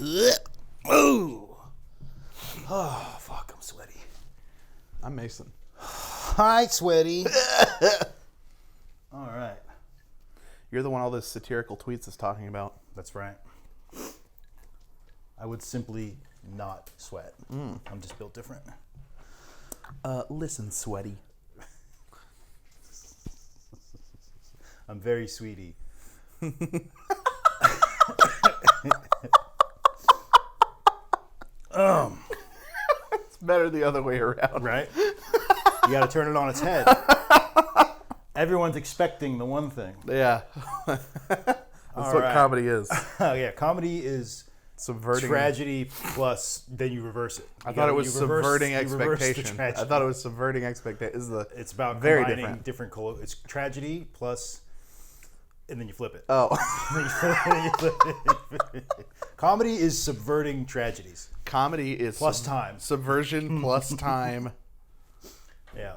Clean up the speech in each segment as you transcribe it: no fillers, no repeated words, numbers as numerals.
Ooh. Oh, fuck, I'm sweaty. I'm Mason. Hi, sweaty. All right. You're the one all those satirical tweets is talking about. That's right. I would simply not sweat. I'm just built different. Listen, sweaty. I'm very sweetie. It's better the other way around. Right? You got to turn it on its head. Everyone's expecting the one thing. Yeah. That's what comedy is. Oh, yeah. Comedy is Subverting. tragedy plus then you reverse it. I thought it was subverting expectation. I thought it was subverting expectation. It's about very combining different it's tragedy plus, and then you flip it. Oh. Comedy is subverting tragedies. Comedy is Plus time. Subversion plus time. Yeah.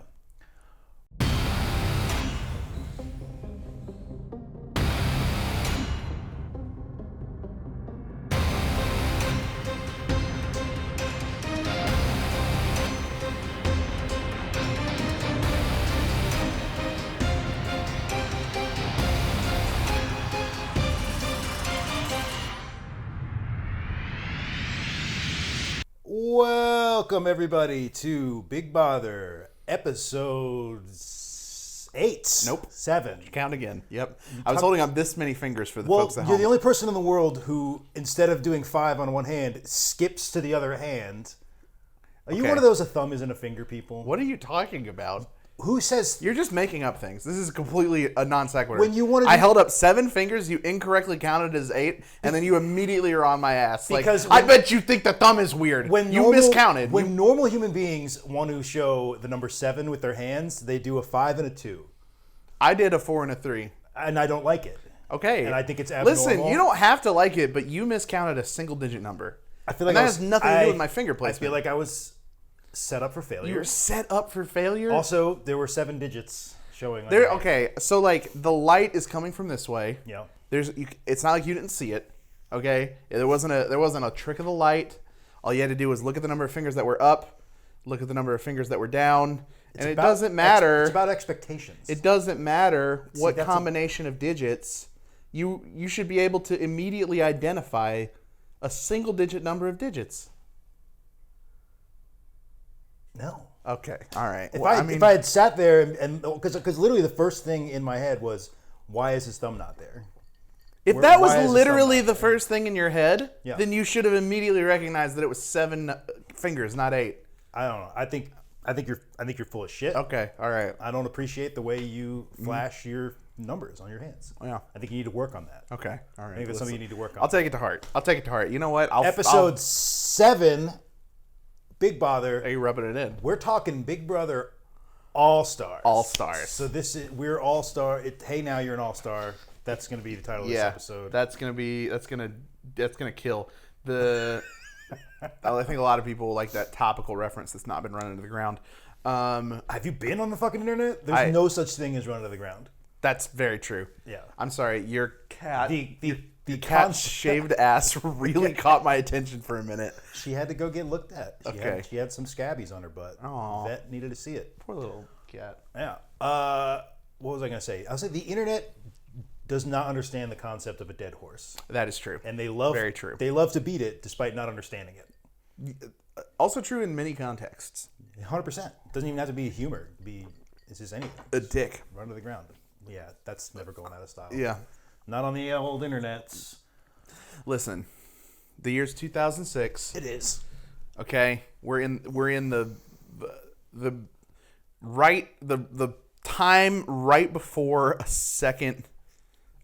Welcome everybody to Big Bother episode 8. Nope. 7. Count again. Yep. I was holding up this many fingers for the Well, folks at home. you're the only person in the world who, instead of doing 5 on one hand, skips to the other hand. Are you one of those a thumb isn't a finger people? What are you talking about? Who says... You're just making up things. This is completely a non sequitur. When you wanted I to- held up 7 fingers, you incorrectly counted as 8, and then you immediately are on my ass. Because I bet you think the thumb is weird. You miscounted. When normal human beings want to show the number 7 with their hands, they do a 5 and a 2. I did a 4 and a 3. And I don't like it. Okay. And I think it's abnormal. Listen, you don't have to like it, but you miscounted a single digit number. I feel like that has nothing to do with my finger placement. I feel like I was set up for failure. You're set up for failure? Also, there were 7 digits showing. There. Okay, so like the light is coming from this way. Yeah. It's not like you didn't see it. Okay, there wasn't a trick of the light. All you had to do was look at the number of fingers that were up, look at the number of fingers that were down, and it doesn't matter. It's about expectations. It doesn't matter what combination of digits. You should be able to immediately identify a single digit number of digits. No. Okay. All right. If I had sat there and because literally the first thing in my head was, why is his thumb not there? If that was literally the first thing in your head, Yeah. then you should have immediately recognized that it was 7 fingers, not 8. I don't know. I think you're full of shit. Okay. All right. I don't appreciate the way you flash your numbers on your hands. Yeah. I think you need to work on that. Okay. All right. I think that's something you need to work on. I'll take it to heart. You know what? Episode 7, Big Bother. Are you rubbing it in? We're talking Big Brother All-Stars. All-Stars. So we're All-Star. Hey, now you're an All-Star. That's going to be the title of this episode. That's gonna kill the. I think a lot of people like that topical reference that's not been run into the ground. Have you been on the fucking internet? There's no such thing as run into the ground. That's very true. Yeah. I'm sorry. Your cat. The cat's shaved ass really caught my attention for a minute. She had to go get looked at. She had some scabbies on her butt. Aw. The vet needed to see it. Poor little cat. Yeah. What was I going to say? I was saying the internet does not understand the concept of a dead horse. That is true. And they love very true. They love to beat it despite not understanding it. Also true in many contexts. 100%. Doesn't even have to be humor. It's just anything. A dick. Run to the ground. Yeah, that's never going out of style. Yeah. Not on the old internets. Listen, the year's 2006. It is. Okay, we're in the time right before a second.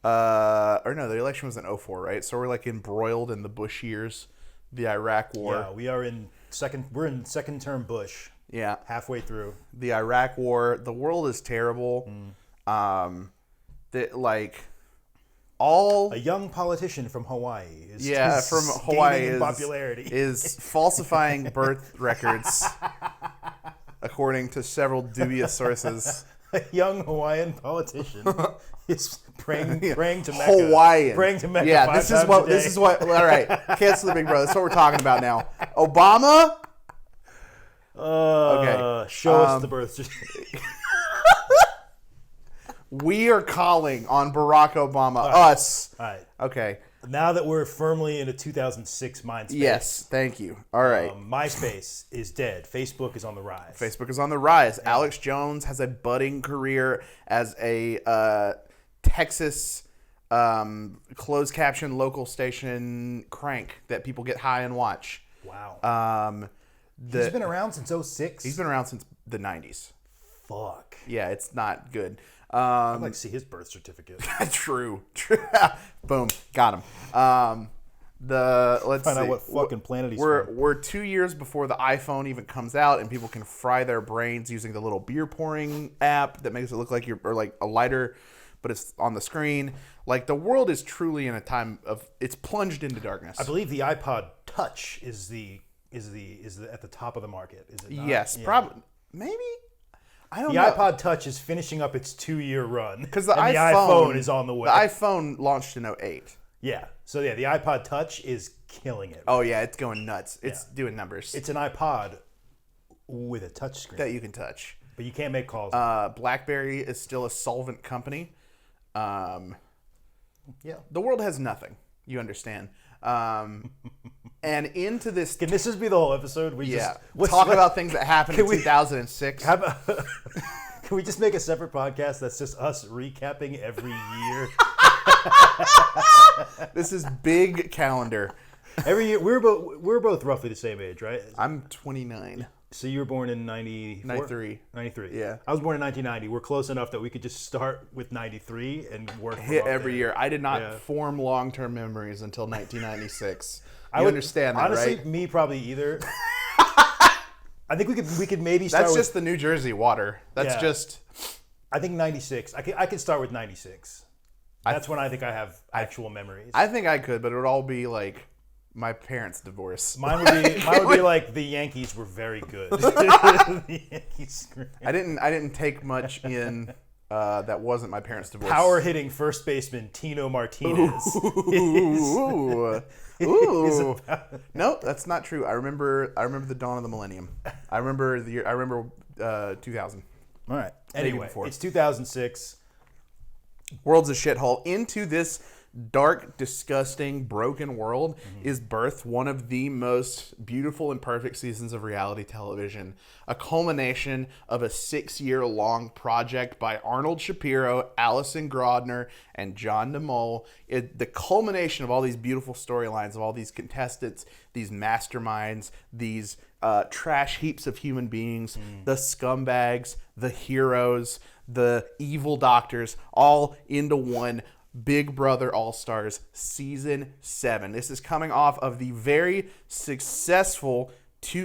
Or no, the election was in 2004, right? So we're like embroiled in the Bush years, the Iraq War. Yeah, we are in second. We're in second term Bush. Yeah, halfway through the Iraq War. The world is terrible. A young politician from Hawaii is popularity is falsifying birth records according to several dubious sources. A young Hawaiian politician is praying to Mecca. Hawaiian. Praying to Mecca. Yeah, 5 this is times what. a day. This is what. All right, cancel the Big Brother. That's what we're talking about now. Obama. Okay. Show us the birth certificate. We are calling on Barack Obama. All right. Us. All right. Okay. Now that we're firmly in a 2006 mind space. Yes. Thank you. All right. MySpace is dead. Facebook is on the rise. Facebook is on the rise. Yeah. Alex Jones has a budding career as a Texas closed caption local station crank that people get high and watch. Wow. He's been around since 2006? He's been around since the 90s. Fuck. Yeah, it's not good. I'd like to see his birth certificate. True. Boom. Got him. Let's find see. out what fucking planet he's from. from. We're 2 years before the iPhone even comes out, and people can fry their brains using the little beer pouring app that makes it look like like a lighter, but it's on the screen. Like, the world is truly in a time of, it's plunged into darkness. I believe the iPod Touch is at the top of the market. Is it not? Yes, probably. Maybe. I don't the know. The iPod Touch is finishing up its 2-year run. Because the iPhone is on the way. The iPhone launched in 2008. Yeah. So, yeah, the iPod Touch is killing it. Oh, yeah, it's going nuts. It's doing numbers. It's an iPod with a touch screen. That you can touch. But you can't make calls. BlackBerry is still a solvent company. Yeah. The world has nothing. You understand. And into this... Can this just be the whole episode? Talk about things that happened in 2006. Can we just make a separate podcast that's just us recapping every year? This is big calendar. Every year, we're both roughly the same age, right? I'm 29. So you were born in 93? 93. Yeah. I was born in 1990. We're close enough that we could just start with 93 and work hit every year. I did not form long-term memories until 1996. You understand that, honestly, right? Me probably either. I think we could maybe start That's just the New Jersey water. That's just... I think 96. I could start with 96. That's when I think I have actual memories. I think I could, but it would all be like my parents' divorce. Mine would be like the Yankees were very good. The Yankees. I didn't take much in that wasn't my parents' divorce. Power hitting first baseman Tino Martinez. Ooh. No, that's not true. I remember the dawn of the millennium. I remember 2000. All right. Anyway, it's 2006. World's a shithole. Into this dark, disgusting, broken world is birthed one of the most beautiful and perfect seasons of reality television. A culmination of a 6-year-long project by Arnold Shapiro, Allison Grodner, and John DeMol. The culmination of all these beautiful storylines, of all these contestants, these masterminds, these trash heaps of human beings, the scumbags, the heroes, the evil doctors, all into one Big Brother All-Stars Season 7. This is coming off of the very successful,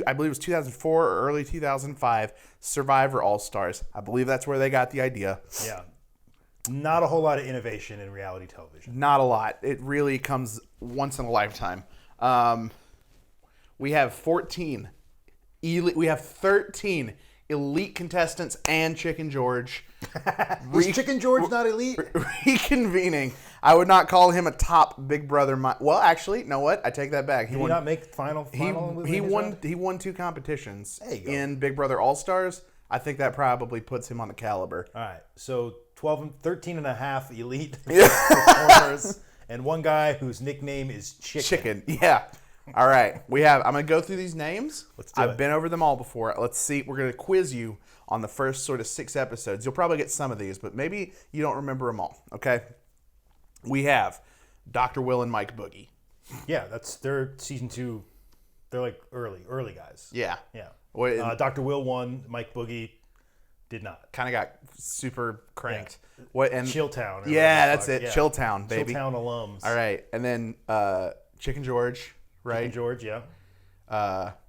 I believe it was 2004 or early 2005, Survivor All-Stars. I believe that's where they got the idea. Yeah. Not a whole lot of innovation in reality television. Not a lot. It really comes once in a lifetime. We have 13 elite contestants and Chicken George. Is Chicken George not elite? Reconvening. I would not call him a top Big Brother. Well, actually, you know what? I take that back. Did he not make final? He won 2 competitions in Big Brother All-Stars. I think that probably puts him on the caliber. All right. So 13 and a half elite performers and one guy whose nickname is Chicken. Yeah. All right. I'm going to go through these names. I've been over them all before. Let's see. We're going to quiz you on the first sort of 6 episodes. You'll probably get some of these, but maybe you don't remember them all. Okay. We have Dr. Will and Mike Boogie. Yeah, they're season 2. They're like early guys. Yeah. Yeah. Dr. Will won. Mike Boogie did not. Kind of got super cranked. Yeah. And Chilltown. Yeah, that's it. Yeah. Chilltown, baby. Chilltown alums. All right. And then Chicken George, right? Chicken George, yeah.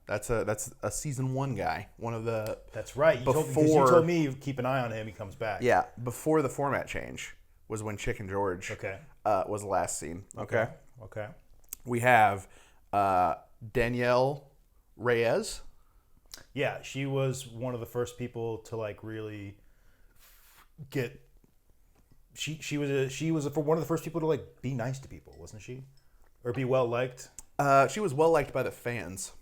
That's a season 1 guy. One of the... That's right. You told me you keep an eye on him. He comes back. Yeah. Before the format change was when Chicken George was the last scene. Okay. We have Danielle Reyes. Yeah, she was one of the first people to like really get. She was for one of the first people to like be nice to people, wasn't she, or be well liked? She was well liked by the fans.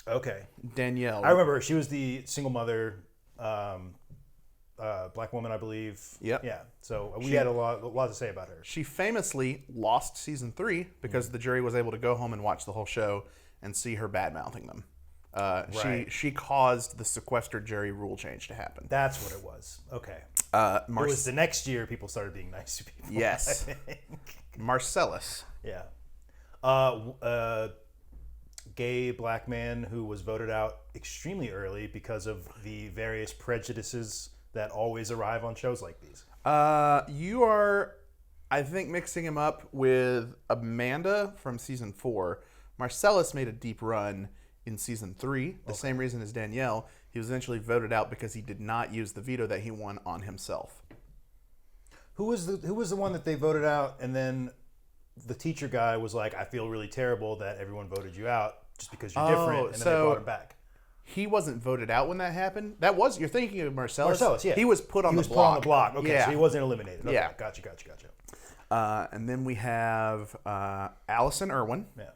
Okay, Danielle. I remember her. She was the single mother, black woman, I believe. Yep. Yeah. So we had a lot to say about her. She famously lost season 3 because the jury was able to go home and watch the whole show and see her bad mouthing them. Right. She caused the sequestered jury rule change to happen. That's what it was. Okay. It was the next year people started being nice to people. Yes. Marcellus. Yeah. Gay black man who was voted out extremely early because of the various prejudices that always arrive on shows like these. You are, I think, mixing him up with Amanda from season 4. Marcellus made a deep run in season 3, the same reason as Danielle. He was eventually voted out because he did not use the veto that he won on himself. Who was the one that they voted out, and then the teacher guy was like, I feel really terrible that everyone voted you out just because you're different, and then they brought him back. He wasn't voted out when that happened. You're thinking of Marcellus. Marcellus, yeah. He was put on the block. Put on the block. Okay, yeah. so he wasn't eliminated. Okay, yeah. Gotcha. And then we have Allison Irwin. Yeah.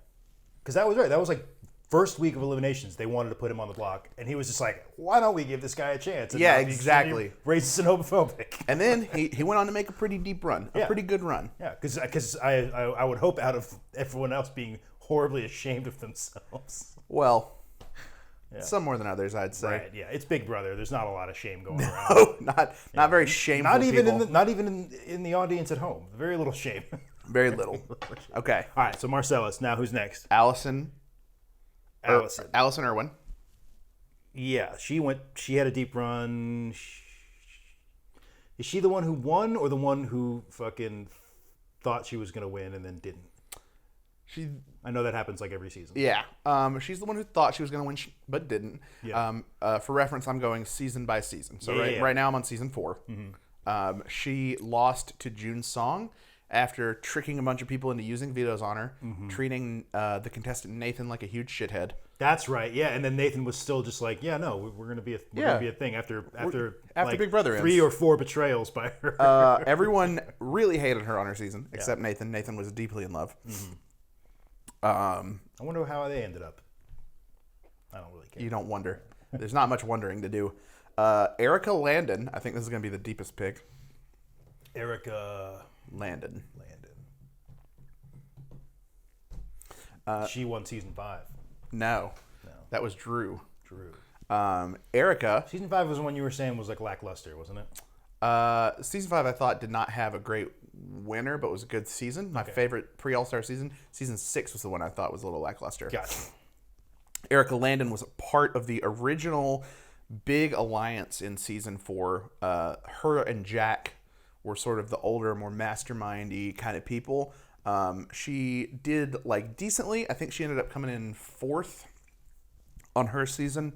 Because that was right. That was like first week of eliminations. They wanted to put him on the block, and he was just like, why don't we give this guy a chance? And yeah, exactly. Racist and homophobic. And then he went on to make a pretty deep run. A pretty good run. Yeah, because I would hope out of everyone else being horribly ashamed of themselves. Well, some more than others, I'd say. Right, yeah. It's Big Brother. There's not a lot of shame going around. No, not very shameful Not even in the audience at home. Very little shame. Very little. Okay. All right, so Marcellus. Now who's next? Allison Irwin. Yeah, she had a deep run. Is she the one who won, or the one who fucking thought she was going to win and then didn't? I know that happens like every season. Yeah. She's the one who thought she was going to win, but didn't. Yeah. For reference, I'm going season by season. So right now I'm on season 4. Mm-hmm. She lost to June Song after tricking a bunch of people into using vetoes on her, treating the contestant Nathan like a huge shithead. That's right. Yeah, and then Nathan was still just like, "Yeah, no, we're gonna be a thing after like Big Brother 3 ends. or 4 betrayals by her." Everyone really hated her on her season, except Nathan. Nathan was deeply in love. Mm-hmm. I wonder how they ended up. I don't really care. You don't wonder. There's not much wondering to do. Erica Landon. I think this is gonna be the deepest pick. Erica Landon. She won season 5. No, that was Drew. Erica. Season 5 was the one you were saying was like lackluster, wasn't it? Season 5 I thought did not have a great winner, but was a good season. My favorite pre-All-Star season. Season 6 was the one I thought was a little lackluster. Gotcha. Erica Landon was a part of the original big alliance in season 4. Her and Jack were sort of the older, more mastermindy kind of people. She did like decently. I think she ended up coming in 4th on her season.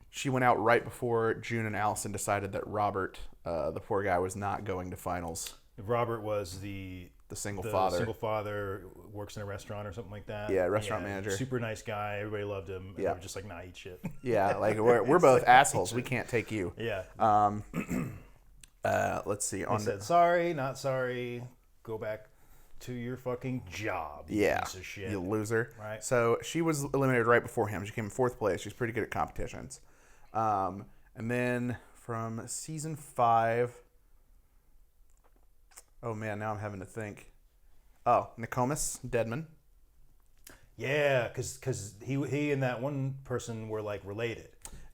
She went out right before June and Allison decided that Robert, the poor guy, was not going to finals. Robert was the single father. Single father, works in a restaurant or something like that. Yeah, restaurant manager. Super nice guy. Everybody loved him. And they were just like, nah, eat shit. Yeah, like we're both assholes. We can't take you. Yeah. Let's see. He said, sorry, not sorry. Go back to your fucking job. You piece of shit. You loser. Right. So she was eliminated right before him. She came in 4th place. She's pretty good at competitions. And then from season 5. Oh man, now I'm having to think. Oh, Nokomis Deadman. Yeah, because he and that one person were like related.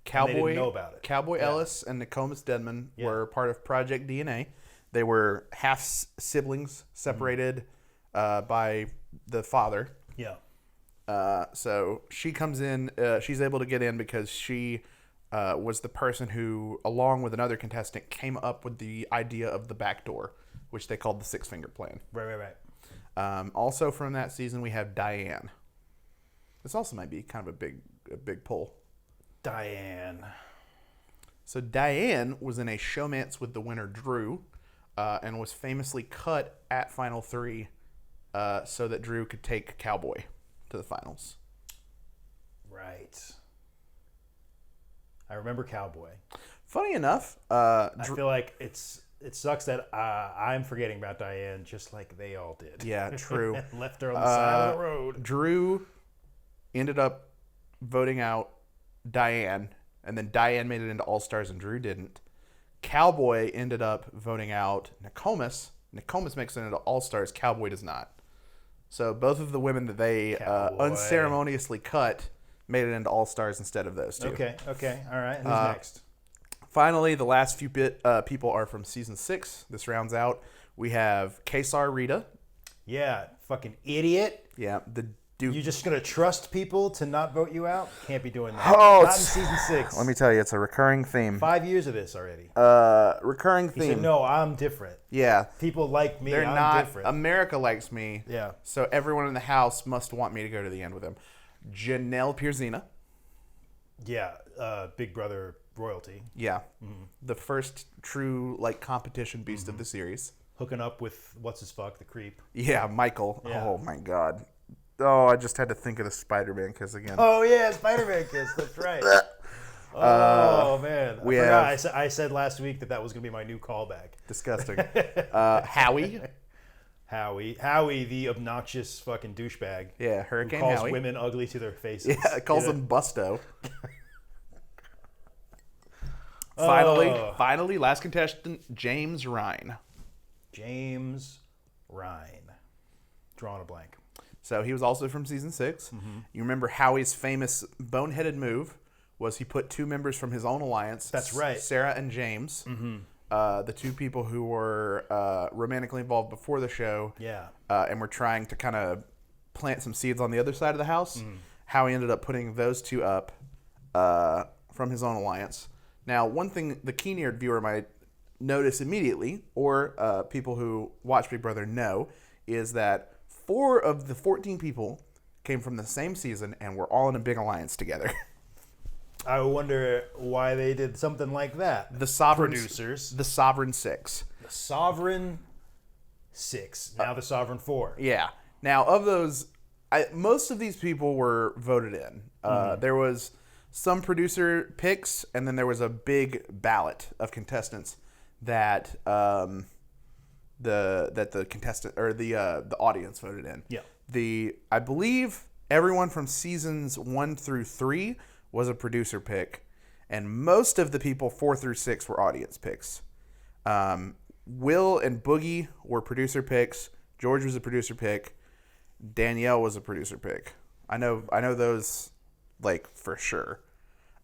Cowboy, and they didn't know about it. Cowboy Ellis and Nokomis Deadman were part of Project DNA. They were half siblings, separated by the father. Yeah. So she comes in. She's able to get in because she was the person who, along with another contestant, came up with the idea of the back door, which they called the 6-finger plan. Right. Also from that season, we have Diane. This also might be kind of a big pull. Diane. So Diane was in a showmance with the winner Drew, and was famously cut at Final 3, so that Drew could take Cowboy to the finals. Right. I remember Cowboy. Funny enough, I feel like it sucks that I'm forgetting about Diane just like they all did. Yeah, true. Left her on the side of the road. Drew ended up voting out Diane, and then Diane made it into All-Stars and Drew didn't. Cowboy ended up voting out Nokomis. Nokomis makes it into All-Stars. Cowboy does not. So both of the women that they unceremoniously cut made it into All-Stars instead of those two. Okay. All right. Who's next? Finally, the last few people are from season 6. This rounds out. We have Kaysar Rita. Yeah, fucking idiot. Yeah, the Duke. You just gonna trust people to not vote you out? Can't be doing that. Oh, not in season 6. Let me tell you, it's a recurring theme. 5 years of this already. Recurring theme. He said, no, I'm different. Yeah. People like me. They're I'm not. different. America likes me. Yeah. So everyone in the house must want me to go to the end with him. Janelle Pierzina. Yeah. Big Brother royalty. Yeah. Mm-hmm. The first true competition beast of the series. Hooking up with what's his fuck, the creep. Yeah, Michael. Yeah. Oh my God. Oh, I just had to think of the Spider-Man kiss again. Oh yeah, Spider-Man kiss. That's right. Oh man, I said last week that was gonna be my new callback. Disgusting. Howie, the obnoxious fucking douchebag. Yeah, Hurricane who calls Howie. Women ugly to their faces. Yeah, calls them Busto. Finally, last contestant, James Ryan. James Ryan. Drawing a blank. So he was also from season 6. Mm-hmm. You remember Howie's famous boneheaded move was he put 2 members from his own alliance. That's right. Sarah and James. Mm-hmm. The 2 people who were romantically involved before the show. Yeah. And were trying to kind of plant some seeds on the other side of the house. Howie ended up putting those 2 up from his own alliance. Now, one thing the keen-eared viewer might notice immediately, or people who watch Big Brother know, is that 4 of the 14 people came from the same season and were all in a big alliance together. I wonder why they did something like that. The Sovereign producers. The Sovereign 6. The Sovereign 6. Now the Sovereign 4. Yeah. Now, of those, most of these people were voted in. There was some producer picks, and then there was a big ballot of contestants that the contestant or the audience voted in. Yeah. I believe everyone from seasons 1 through 3 was a producer pick, and most of the people 4 through 6 were audience picks. Will and Boogie were producer picks. George was a producer pick. Danielle was a producer pick. I know those for sure.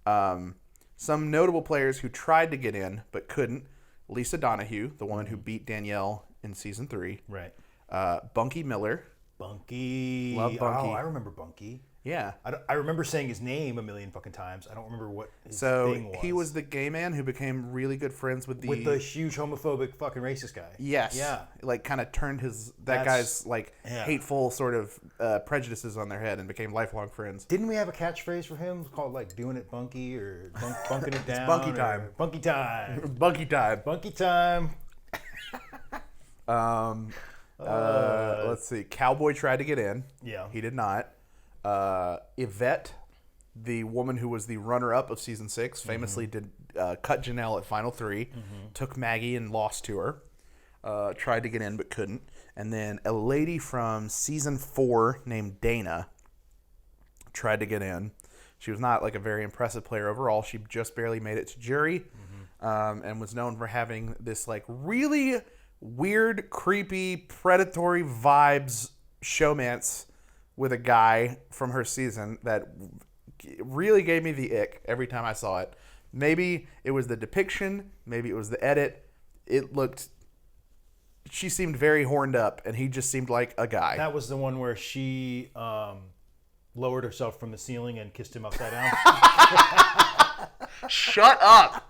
Some notable players who tried to get in but couldn't. Lisa Donahue, the woman who beat Danielle in season 3. Right. Bunky Miller. Bunky. Love Bunky. Oh, I remember Bunky. Yeah. I remember saying his name a million fucking times. I don't remember what his thing was. He was the gay man who became really good friends with the huge homophobic fucking racist guy. Yes. Yeah. Kind of turned that guy's hateful sort of prejudices on their head and became lifelong friends. Didn't we have a catchphrase for him called doing it bunky or bunking it down? Bunky time. Bunky time. Bunky time. Bunky time. Let's see. Cowboy tried to get in. Yeah. He did not. Yvette, the woman who was the runner-up of season 6, famously did cut Janelle at final 3, took Maggie and lost to her. Tried to get in but couldn't. And then a lady from season 4 named Dana tried to get in. She was not a very impressive player overall. She just barely made it to jury, and was known for having this really weird, creepy, predatory vibes showmance with a guy from her season that really gave me the ick every time I saw it. Maybe it was the depiction, maybe it was the edit. She seemed very horned up, and he just seemed like a guy. That was the one where she lowered herself from the ceiling and kissed him upside down. Shut up!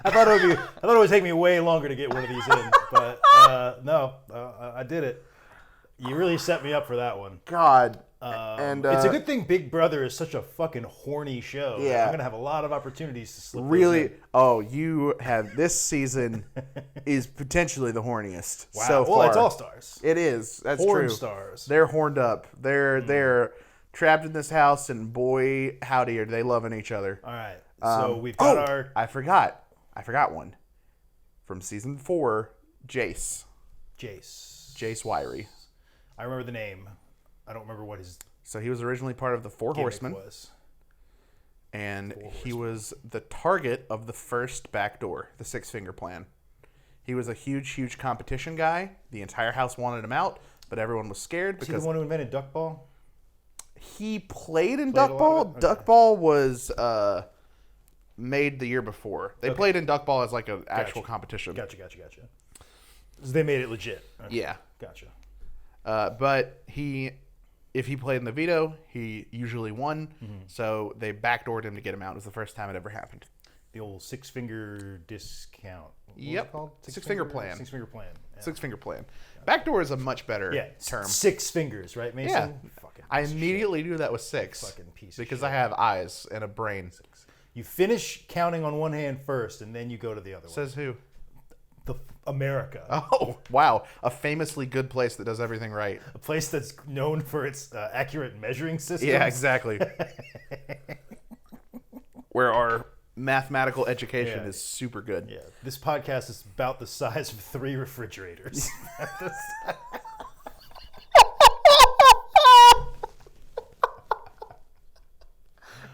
I thought it would take me way longer to get one of these in, but no, I did it. You really set me up for that one. God. It's a good thing Big Brother is such a fucking horny show. Yeah. I'm going to have a lot of opportunities to slip really? Oh, you have... This season is potentially the horniest so far. Well, it's All-Stars. It is. That's Horn true. stars. They're horned up. They're trapped in this house, and boy, howdy, are they loving each other. All right. So we've got our... I forgot. I forgot one. From season 4, Jace. Jace Wiry. I remember the name. I don't remember what his So he was originally part of the Four Horsemen. was. And he was the target of the first backdoor, the Six Finger Plan. He was a huge competition guy. The entire house wanted him out, but everyone was scared Is he because the one who invented duckball? he played in Played a lot duckball. of it? Okay. Duckball was made the year before. They played in duckball as like an actual competition. Gotcha. So they made it legit. Okay. Yeah. Gotcha. But if he played in the veto, he usually won. Mm-hmm. So they backdoored him to get him out. It was the first time it ever happened. The old six-finger discount. What was Yep. it called? Six-finger plan. Six-finger plan. Yeah. Six-finger plan. Backdoor is a much better term. 6 fingers, right, Mason? Yeah. Fucking I piece of immediately knew that was 6. Fucking piece of because shit. I have eyes and a brain. shit. You finish counting on one hand first, and then you go to the other one. Says who? America. Oh, wow. A famously good place that does everything right. A place that's known for its accurate measuring systems. Yeah, exactly. Where our mathematical education is super good. Yeah. This podcast is about the size of 3 refrigerators.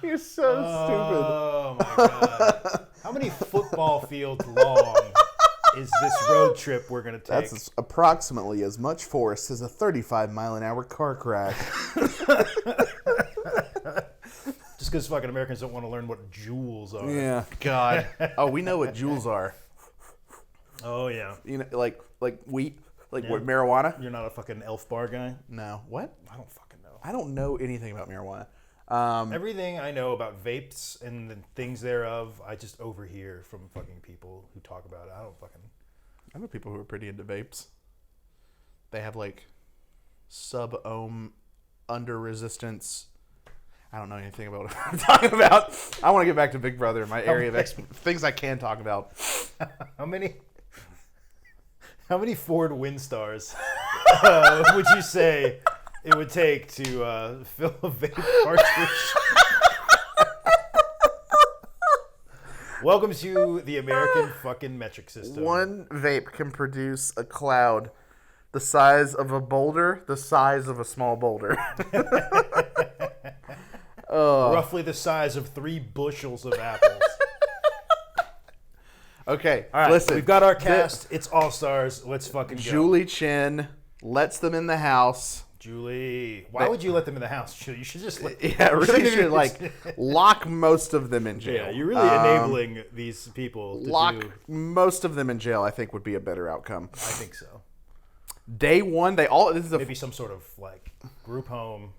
You're so Oh my god. How many football fields long is this road trip we're going to take? That's approximately as much force as a 35-mile-an-hour car crash. Just because fucking Americans don't want to learn what joules are. Yeah, God. Oh, we know what joules are. Oh yeah. You know, like wheat, like what, marijuana? You're not a fucking elf bar guy? No. What? I don't fucking know. I don't know anything about marijuana. Everything I know about vapes and the things thereof, I just overhear from fucking people who talk about it. I don't fucking... I know people who are pretty into vapes. They have like sub-ohm under resistance. I don't know anything about what I'm talking about. I want to get back to Big Brother, my area of things I can talk about. How many Ford Windstars would you say it would take to fill a vape cartridge? Welcome to the American fucking metric system. One vape can produce a cloud the size of a boulder, the size of a small boulder. Roughly the size of 3 bushels of apples. Okay, All right, listen. we've got our cast. It's all stars. Let's fucking go. Julie Chen lets them in the house. Julie, why would you let them in the house, Julie? You should just let... Yeah, really should like lock most of them in jail. Yeah, you're really enabling these people to Lock do... most of them in jail, I think, would be a better outcome. I think so. Day one, they all... This is Maybe some sort of, like, group home.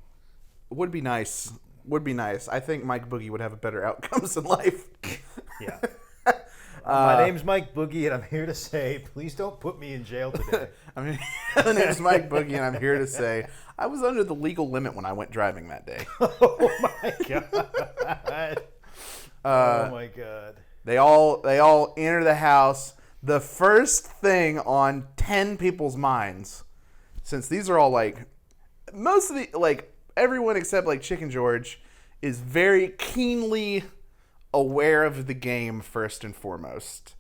Would be nice. Would be nice. I think Mike Boogie would have a better outcomes in life. Yeah. My name's Mike Boogie, and I'm here to say, please don't put me in jail today. I mean, my name's Mike Boogie, and I'm here to say I was under the legal limit when I went driving that day. Oh, my God. Oh, my God. They all enter the house. The first thing on 10 people's minds, since these are all like, most of the, like, everyone except like Chicken George is very keenly aware of the game first and foremost,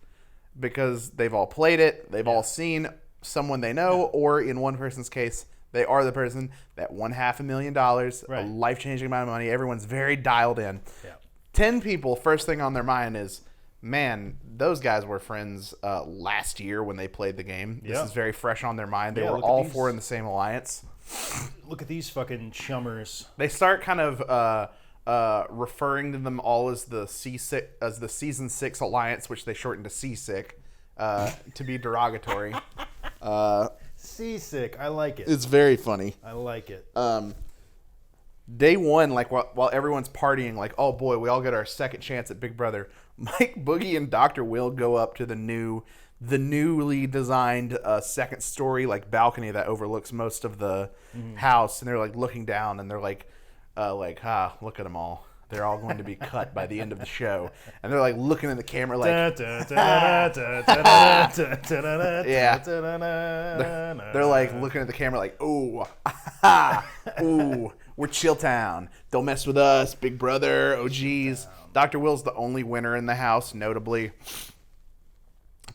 because they've all played it, they've all seen someone they know, or in one person's case, they are the person that won $500,000, Right. a life-changing amount of money. Everyone's very dialed in. Yeah. 10 people, first thing on their mind is, man, those guys were friends last year when they played the game. This Yeah. is very fresh on their mind. They Yeah, were look at all these. 4 in the same alliance. Look at these fucking chummers. They start kind of referring to them all as the season 6 alliance, which they shortened to Seasick, to be derogatory. Seasick. I like it. It's very funny. I like it. Day one, like while everyone's partying, like, oh boy, we all get our second chance at Big Brother. Mike, Boogie, and Dr. Will go up to the newly designed second story like balcony that overlooks most of the house, and they're like looking down, and they're like, look at them all. They're all going to be cut by the end of the show, and they're like looking at the camera like, yeah. They're like looking at the camera like, ooh, ooh, we're Chill Town. Don't mess with us, Big Brother. Oh geez. Dr. Will's the only winner in the house, notably.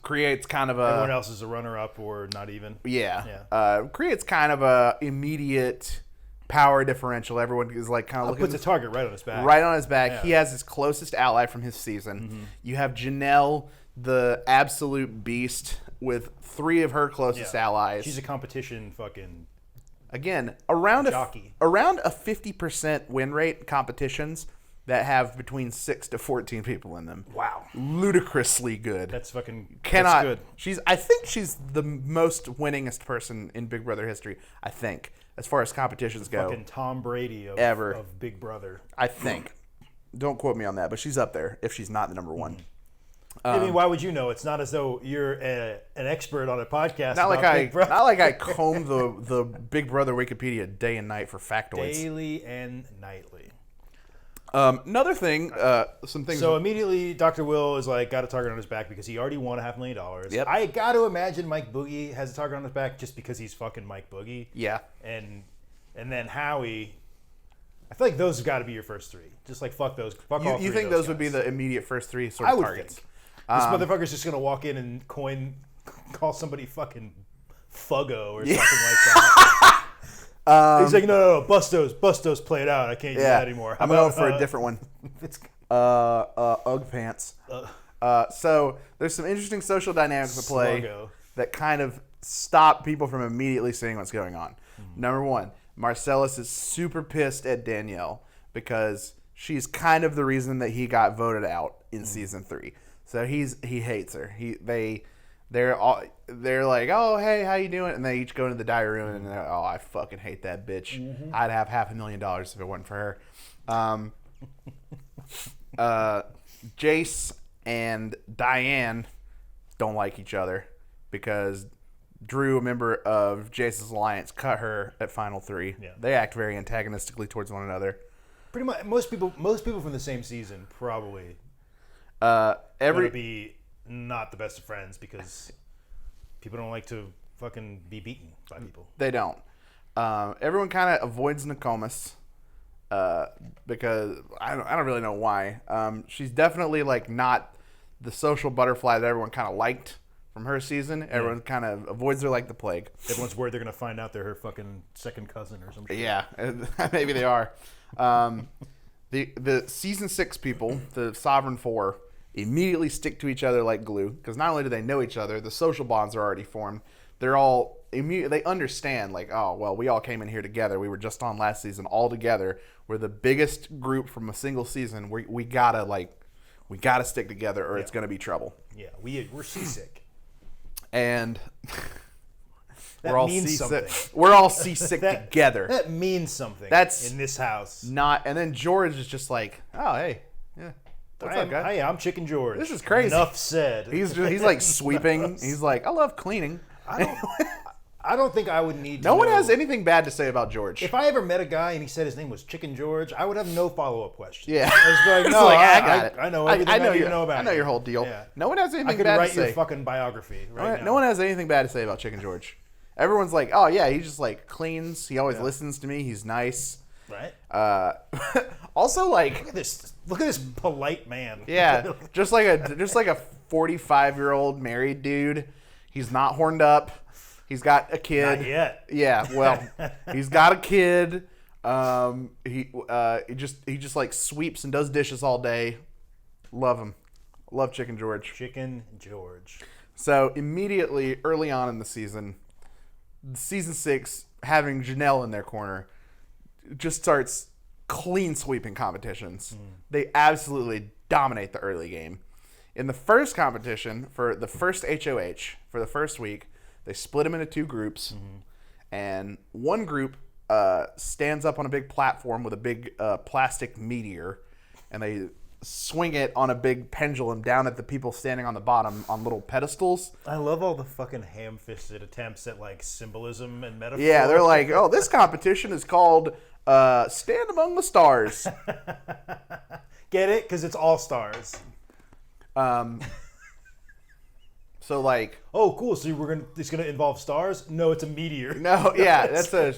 creates kind of Everyone a else is a runner-up or not even. creates kind of a immediate power differential. Everyone is like kind of looking Puts a target right on his back. right on his back. Yeah. He has his closest ally from his season. You have Janelle, the absolute beast, with 3 of her closest allies. She's a competition fucking Again, around jockey. around a 50% win rate competitions that have between 6 to 14 people in them. Wow. Ludicrously good. That's fucking Cannot. That's good. I think she's the most winningest person in Big Brother history. I think, as far as competitions go. Fucking Tom Brady of Big Brother. I think. Don't quote me on that, but she's up there if she's not the number one. I mean, why would you know? It's not as though you're an expert on a podcast. Not about Big Brother. not like I comb the Big Brother Wikipedia day and night for factoids. Daily and nightly. Another thing, some things. So immediately, Dr. Will is like got a target on his back because he already won $500,000. Yep. I got to imagine Mike Boogie has a target on his back just because he's fucking Mike Boogie. Yeah. And then Howie. I feel like those have got to be your first 3. Just like fuck those. Fuck all 3 You think of those guys. would be the immediate first 3 sort I of would targets? think. This motherfucker's just gonna walk in and call somebody fucking Fuggo or something like that. He's like, no, Bustos played out. I can't do that anymore. I'm going for a different one. Ugg pants. So there's some interesting social dynamics at play Sluggo. that kind of stop people from immediately seeing what's going on. Number 1, Marcellus is super pissed at Danielle because she's kind of the reason that he got voted out in season 3. So he hates her. They're like, oh hey, how you doing? And they each go into the diary room and they're like, oh, I fucking hate that bitch. I'd have $500,000 if it wasn't for her. Jace and Diane don't like each other because Drew, a member of Jace's alliance, cut her at Final 3. Yeah. They act very antagonistically towards one another. Pretty much, most people from the same season probably Every be not the best of friends because people don't like to fucking be beaten by people. They don't. Everyone kind of avoids Nokomis because I don't really know why. She's definitely like not the social butterfly that everyone kind of liked from her season. Everyone kind of avoids her like the plague. Everyone's worried they're gonna find out they're her fucking second cousin or some shit. Yeah, maybe they are. The season 6 people, the Sovereign 4, immediately stick to each other like glue because not only do they know each other, the social bonds are already formed. They're all they understand like, oh well, we all came in here together. We were just on last season all together. We're the biggest group from a single season. We gotta stick together or it's gonna be trouble. Yeah, we're seasick. And That we're all means seasick. something. We're all seasick together. That means something. That's in this house. Not. And then George is just like, oh hey, yeah, what's up, guy? Hey, I'm Chicken George. This is crazy. Enough said. He's like sweeping. He's like, I love cleaning. I don't think I would need to No one know. has anything bad to say about George. If I ever met a guy and he said his name was Chicken George, I would have no follow-up questions. Yeah. I was like, It's no, like, I got it. I know everything I need to know about I know you. your whole deal. Yeah. No one has I anything could bad write to your say. fucking biography right now. No one has anything bad to say about Chicken George. Everyone's like, oh yeah, he just like cleans. He always listens to me. He's nice. Right? Also, like, Look at this polite man. yeah, just like a 45-year-old married dude. He's not horned up. He's got a kid. Not yet. Yeah, well, he's got a kid. He just like sweeps and does dishes all day. Love him. Love Chicken George. Chicken George. So immediately early on in the season 6, having Janelle in their corner, just starts clean sweeping competitions. They absolutely dominate the early game. In the first competition, for the first HOH, for the first week, they split them into 2 groups. And one group stands up on a big platform with a big plastic meteor, and they swing it on a big pendulum down at the people standing on the bottom on little pedestals. I love all the fucking ham-fisted attempts at like symbolism and metaphor. Yeah, they're like, oh, this competition is called Stand Among the Stars. Get it? Because it's all stars. So like, oh, cool. So it's gonna involve stars? No, it's a meteor. no, yeah, that's a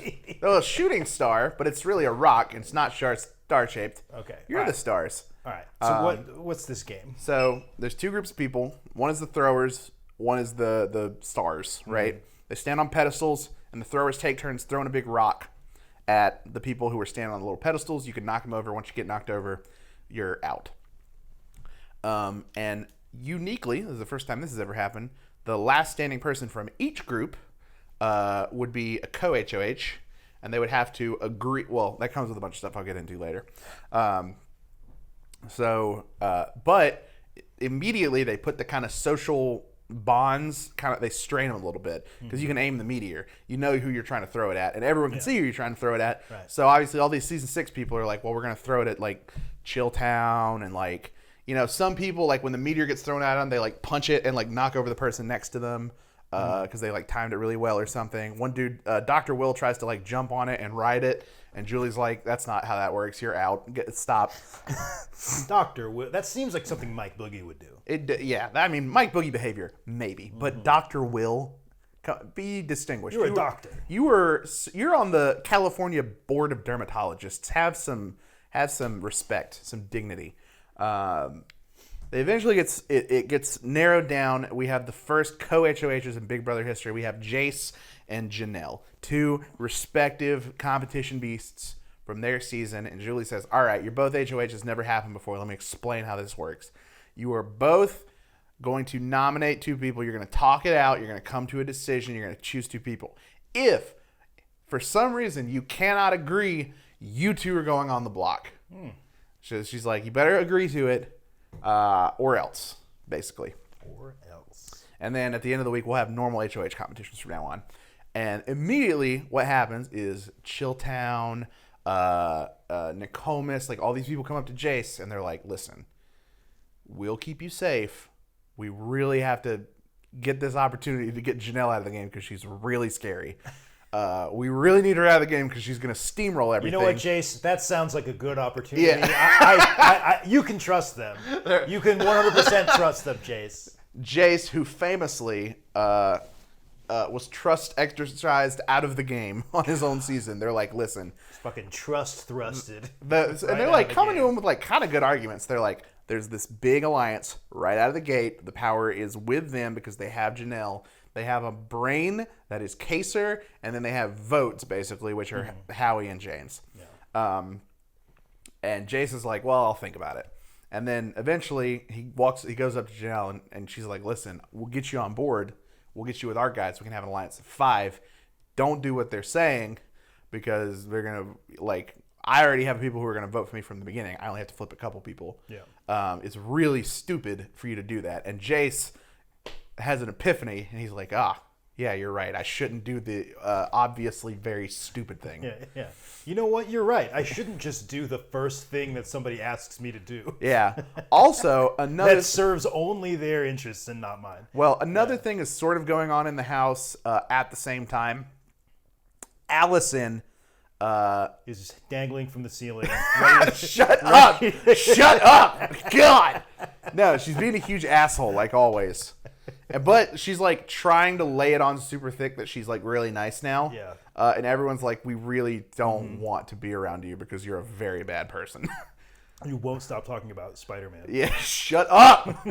shooting star, but it's really a rock. And it's not star shaped. Okay, You're all the right. stars. All right. So what's this game? So there's 2 groups of people. One is the throwers. one is the stars, right? They stand on pedestals, and the throwers take turns throwing a big rock at the people who are standing on the little pedestals. You can knock them over. Once you get knocked over, you're out. And uniquely, this is the first time this has ever happened, the last standing person from each group would be a co-HOH, and they would have to agree. Well, that comes with a bunch of stuff I'll get into later. But immediately they put the kind of social bonds, they strain them a little bit, because you can aim the meteor. You know who you're trying to throw it at, and everyone can see who you're trying to throw it at. Right. So obviously all these season 6 people are like, well, we're going to throw it at like Chilltown, and like, you know, some people, like when the meteor gets thrown at them, they like punch it and like knock over the person next to them because they like timed it really well or something. One dude, Dr. Will, tries to like jump on it and ride it, and Julie's like, that's not how that works. You're out. Stop. Dr. Will, that seems like something Mike Boogie would do. I mean, Mike Boogie behavior, maybe. But Dr. Will, be distinguished. You're a doctor. You're on the California Board of Dermatologists. Have some respect, some dignity. They eventually gets narrowed down. We have the first co-HOHs in Big Brother history. We have Jace and Janelle, 2 respective competition beasts from their season. And Julie says, all right, you're both HOHs, never happened before. Let me explain how this works. You are both going to nominate 2 people. You're going to talk it out. You're going to come to a decision. You're going to choose 2 people. If, for some reason, you cannot agree, you 2 are going on the block. She's like, you better agree to it, or else, basically. Or else. And then at the end of the week, we'll have normal HOH competitions from now on. And immediately, what happens is Chilltown, Nokomis, like all these people come up to Jace, and they're like, listen, we'll keep you safe. We really have to get this opportunity to get Janelle out of the game because she's really scary. We really need her out of the game because she's going to steamroll everything. You know what, Jace? That sounds like a good opportunity. Yeah. You can trust them. You can 100% trust them, Jace. Jace, who famously was trust exercised out of the game on his own season. They're like, listen. Fucking trust thrusted. And they're like coming to him with like kind of good arguments. They're like, there's this big alliance right out of the gate. The power is with them because they have Janelle. They have a brain that is Kaysar, and then they have votes, basically, which are Howie and James. Yeah. And Jace is like, well, I'll think about it. And then eventually he goes up to Janelle, and she's like, listen, we'll get you on board. We'll get you with our guys. So we can have an alliance of 5. Don't do what they're saying because they're going to, like, I already have people who are going to vote for me from the beginning. I only have to flip a couple people. Yeah. It's really stupid for you to do that. And Jace has an epiphany, and he's like, yeah, you're right. I shouldn't do the obviously very stupid thing. Yeah. You know what? You're right. I shouldn't just do the first thing that somebody asks me to do. Yeah. Also, another... that serves only their interests and not mine. Well, another thing is sort of going on in the house at the same time. Allison... is dangling from the ceiling. Shut up! Shut up! God! No, she's being a huge asshole, like always. But she's like trying to lay it on super thick that she's like really nice now. Yeah. And everyone's like, we really don't want to be around you because you're a very bad person. You won't stop talking about Spider-Man. Yeah, shut up!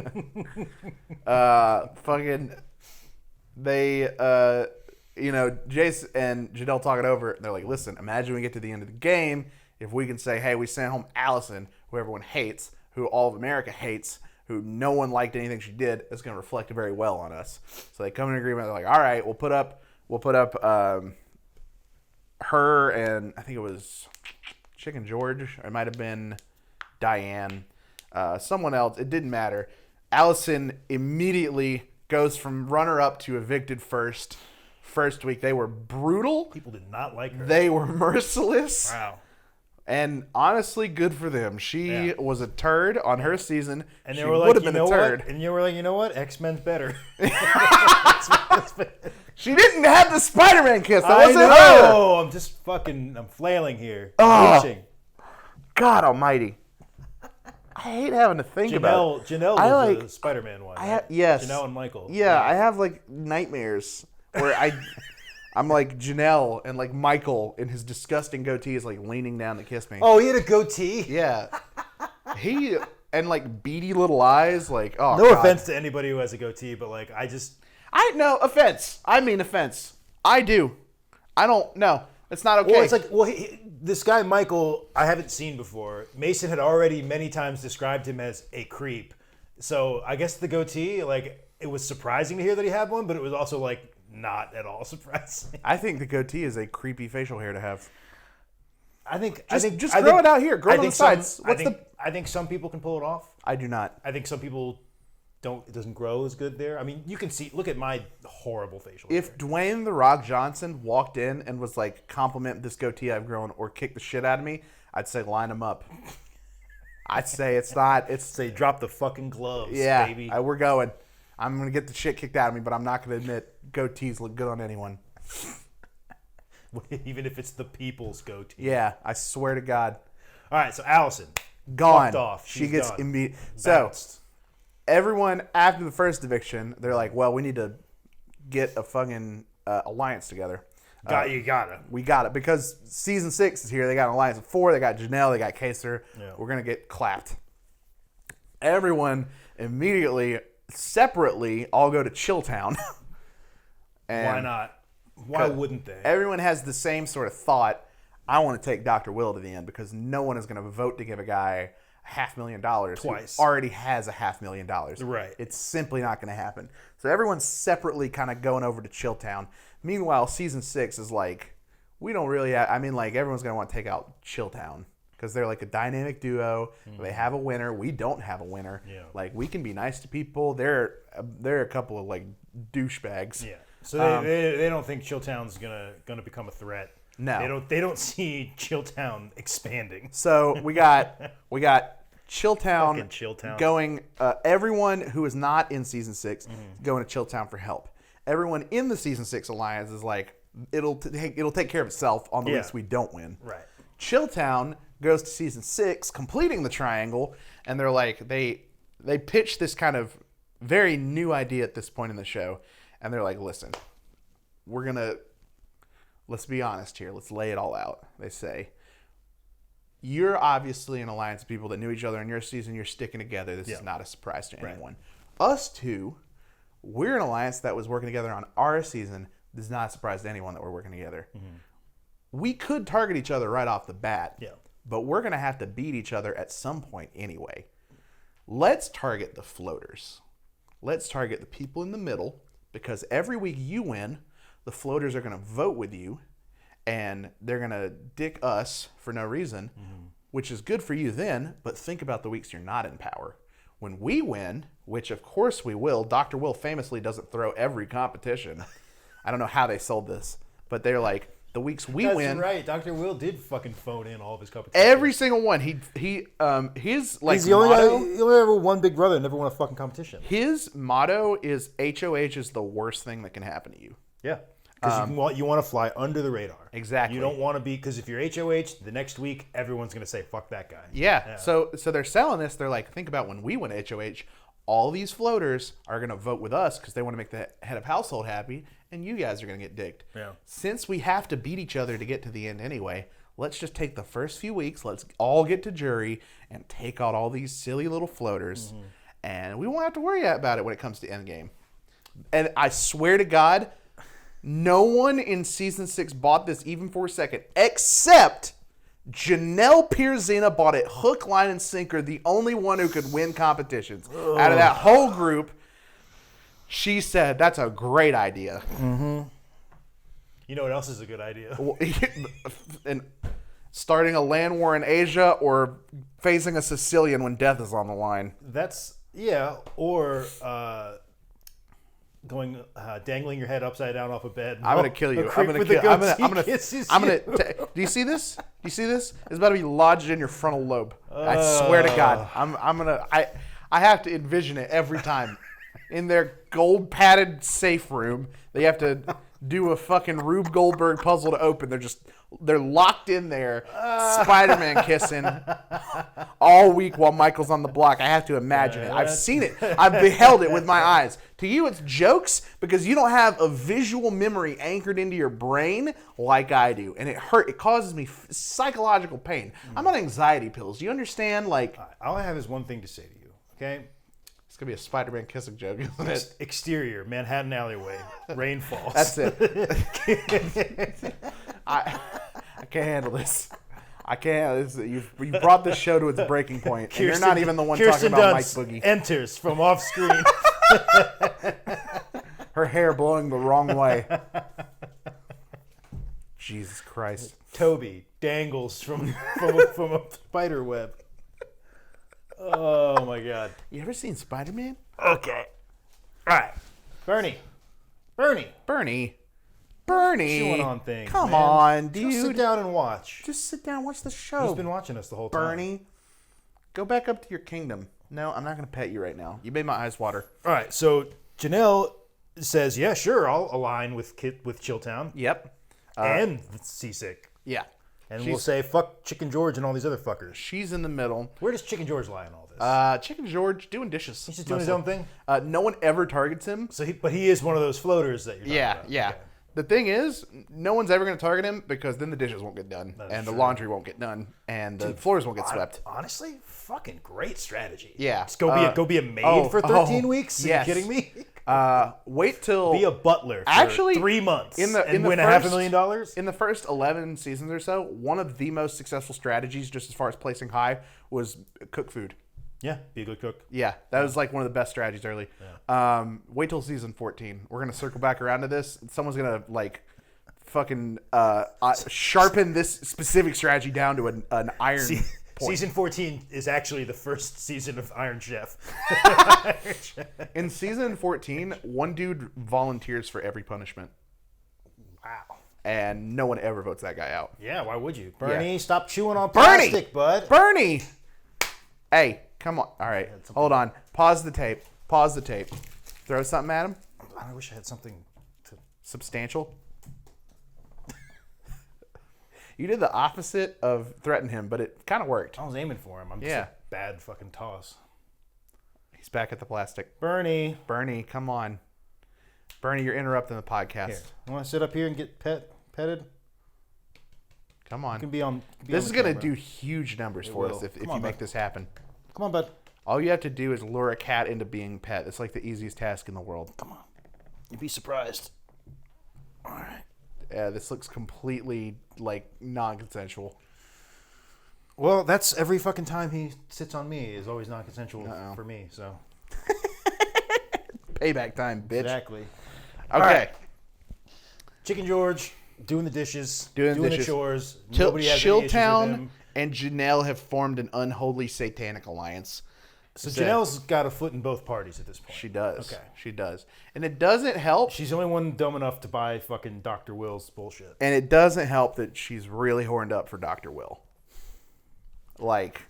Jace and Janelle talk it over, and they're like, listen, imagine we get to the end of the game, if we can say, hey, we sent home Allison, who everyone hates, who all of America hates, who no one liked anything she did, it's going to reflect very well on us. So they come in agreement, they're like, all right, we'll put up her and I think it was Chicken George, or it might have been Diane, someone else, it didn't matter. Allison immediately goes from runner-up to evicted first week. They were brutal. People did not like her. They were merciless. Wow. And honestly, good for them. She was a turd on her season. And she they were like, would have been a turd. And you were like, you know what? X-Men's better. She didn't have the Spider-Man kiss. That wasn't her. Oh, I'm flailing here. Oh, God almighty. I hate having to think about it. Janelle was the Spider-Man one. Yes. Janelle and Michael. Yeah, I have like nightmares where I'm like Janelle and like Michael in his disgusting goatee is like leaning down to kiss me. Oh, he had a goatee? Yeah. And like beady little eyes, like, oh, no God. offense to anybody who has a goatee, but like I just Offense. I mean offense. I do. I don't know. It's not okay. Well, it's like, this guy Michael, I haven't seen before. Mason had already many times described him as a creep. So I guess the goatee, like, it was surprising to hear that he had one, but it was also like not at all surprising. I think the goatee is a creepy facial hair to have. I think just grow it out here. Grow it on the sides. I think some people can pull it off. I do not. I think some people don't. It doesn't grow as good there. I mean, you can see. Look at my horrible facial hair. If Dwayne the Rock Johnson walked in and was like, compliment this goatee I've grown or kick the shit out of me, I'd say line him up. I'd say it's not. It's say drop the fucking gloves, yeah, baby. We're going. I'm gonna get the shit kicked out of me, but I'm not gonna admit goatees look good on anyone. Even if it's the people's goatee. Yeah, I swear to God. All right, so Allison gone. Fucked off. She gets done. immediate. So everyone after the first eviction, they're like, "Well, we need to get a fucking alliance together." You gotta. We got it because season 6 is here. They got an alliance of 4. They got Janelle. They got Kaysar. Yeah. We're gonna get clapped. Everyone immediately, separately, all go to Chilltown. Why not? Why wouldn't they? Everyone has the same sort of thought. I want to take Dr. Will to the end because no one is going to vote to give a guy $500,000 twice. who already has $500,000. Right. It's simply not going to happen. So everyone's separately kind of going over to Chilltown. Meanwhile, season 6 is like, we don't really everyone's going to want to take out Chilltown because they're like a dynamic duo. They have a winner. We don't have a winner. Yeah. Like, we can be nice to people. They're a couple of like douchebags. Yeah. So they don't think Chilltown's gonna become a threat. No. They don't see Chilltown expanding. So we got Chilltown, Fucking Chilltown. going. Everyone who is not in season 6 going to Chilltown for help. Everyone in the season 6 alliance is like, it'll take care of itself on the weeks we don't win. Right. Chilltown goes to season 6, completing the triangle, and they're like they pitch this kind of very new idea at this point in the show, and they're like, listen, let's be honest here. Let's lay it all out. They say, you're obviously an alliance of people that knew each other in your season. You're sticking together. This is not a surprise to anyone. Us two, we're an alliance that was working together on our season. This is not a surprise to anyone that we're working together. Mm-hmm. We could target each other right off the bat, but we're going to have to beat each other at some point anyway. Let's target the floaters. Let's target the people in the middle, because every week you win, the floaters are going to vote with you, and they're going to dick us for no reason, which is good for you then, but think about the weeks you're not in power. When we win, which of course we will, Dr. Will famously doesn't throw every competition. I don't know how they sold this, but they're like, the weeks we win. That's right. Dr. Will did fucking phone in all of his competitions. Every single one. His like He's the only motto. guy. He only ever one big brother and never won a fucking competition. His motto is HOH is the worst thing that can happen to you. Yeah. Because you want to fly under the radar. Exactly. You don't want to be, because if you're HOH, the next week everyone's going to say fuck that guy. Yeah. So they're selling this. They're like, think about when we win HOH, all these floaters are going to vote with us because they want to make the head of household happy, and you guys are going to get dicked. Yeah. Since we have to beat each other to get to the end anyway, let's just take the first few weeks. Let's all get to jury and take out all these silly little floaters, and we won't have to worry about it when it comes to endgame. And I swear to God, no one in season 6 bought this even for a second, except Janelle Pierzina bought it hook, line, and sinker, the only one who could win competitions. Ugh. Out of that whole group, she said, that's a great idea. Mm-hmm. You know what else is a good idea? And starting a land war in Asia or facing a Sicilian when death is on the line. Or dangling your head upside down off a bed. I'm gonna kill you. I'm gonna. Do you see this? It's about to be lodged in your frontal lobe. I swear to God. I have to envision it every time. In their gold padded safe room, they have to do a fucking Rube Goldberg puzzle to open. They're locked in there, Spider-Man kissing all week while Michael's on the block. I have to imagine it. I've seen it. I've beheld it with my eyes. To you, it's jokes because you don't have a visual memory anchored into your brain like I do. And it causes me psychological pain. I'm on anxiety pills. Do you understand? Like, all I have is one thing to say to you, okay? It's gonna be a Spider-Man kissing joke, isn't it? Exterior, Manhattan alleyway, rain falls. That's it. I can't handle this. I can't. You brought this show to its breaking point, and you're not even the one talking about Mike Boogie. Enters from off screen. Her hair blowing the wrong way. Jesus Christ. Toby dangles from a spider web. Oh my God. You ever seen Spider-Man? Okay. All right. Bernie. Chewing on things. Come man. on, dude. Just sit down and watch. Just sit down and watch the show. He's been watching us the whole time. Bernie, go back up to your kingdom. No, I'm not going to pet you right now. You made my eyes water. All right. So Janelle says, yeah, sure, I'll align with Chilltown. Yep. And Seasick. Yeah. And we'll say, fuck Chicken George and all these other fuckers. She's in the middle. Where does Chicken George lie in all this? Chicken George doing dishes. He's just doing his own thing? No one ever targets him. But he is one of those floaters that you're talking about. Yeah. Okay. The thing is, no one's ever going to target him because then the dishes won't get done, and the laundry won't get done, and the floors won't get swept. Honestly, fucking great strategy. Yeah. Just go be a maid for 13 weeks? Yes. Are you kidding me? Wait till... Be a butler for 3 months and win $500,000? In the first 11 seasons or so, one of the most successful strategies, just as far as placing high, was cook food. Yeah, be a good cook. Yeah, that was like one of the best strategies early. Yeah. Wait till season 14. We're going to circle back around to this. Someone's going to like fucking sharpen this specific strategy down to an iron point. Season 14 is actually the first season of Iron Chef. In season 14, one dude volunteers for every punishment. Wow. And no one ever votes that guy out. Yeah, why would you? Bernie, stop chewing on plastic, bud. Bernie! Hey, come on. All right, hold on. Pause the tape. Throw something at him. I wish I had something substantial. You did the opposite of threaten him, but it kind of worked. I was aiming for him. I'm just a bad fucking toss. He's back at the plastic. Bernie, come on. Bernie, you're interrupting the podcast. Here. You want to sit up here and get petted? Come on. You can be on. This is going to do huge numbers for us if you make this happen. Come on, bud. All you have to do is lure a cat into being pet. It's like the easiest task in the world. Come on. You'd be surprised. All right. Yeah, this looks completely, like, non-consensual. Well, that's every fucking time he sits on me is always non-consensual for me, so. Payback time, bitch. Exactly. Okay. Right. Chicken George, doing the dishes, doing the chores. Nobody has any issues with him. And Janelle have formed an unholy satanic alliance. So Janelle's got a foot in both parties at this point. She does. Okay. She does. And it doesn't help. She's the only one dumb enough to buy fucking Dr. Will's bullshit. And it doesn't help that she's really horned up for Dr. Will. Like,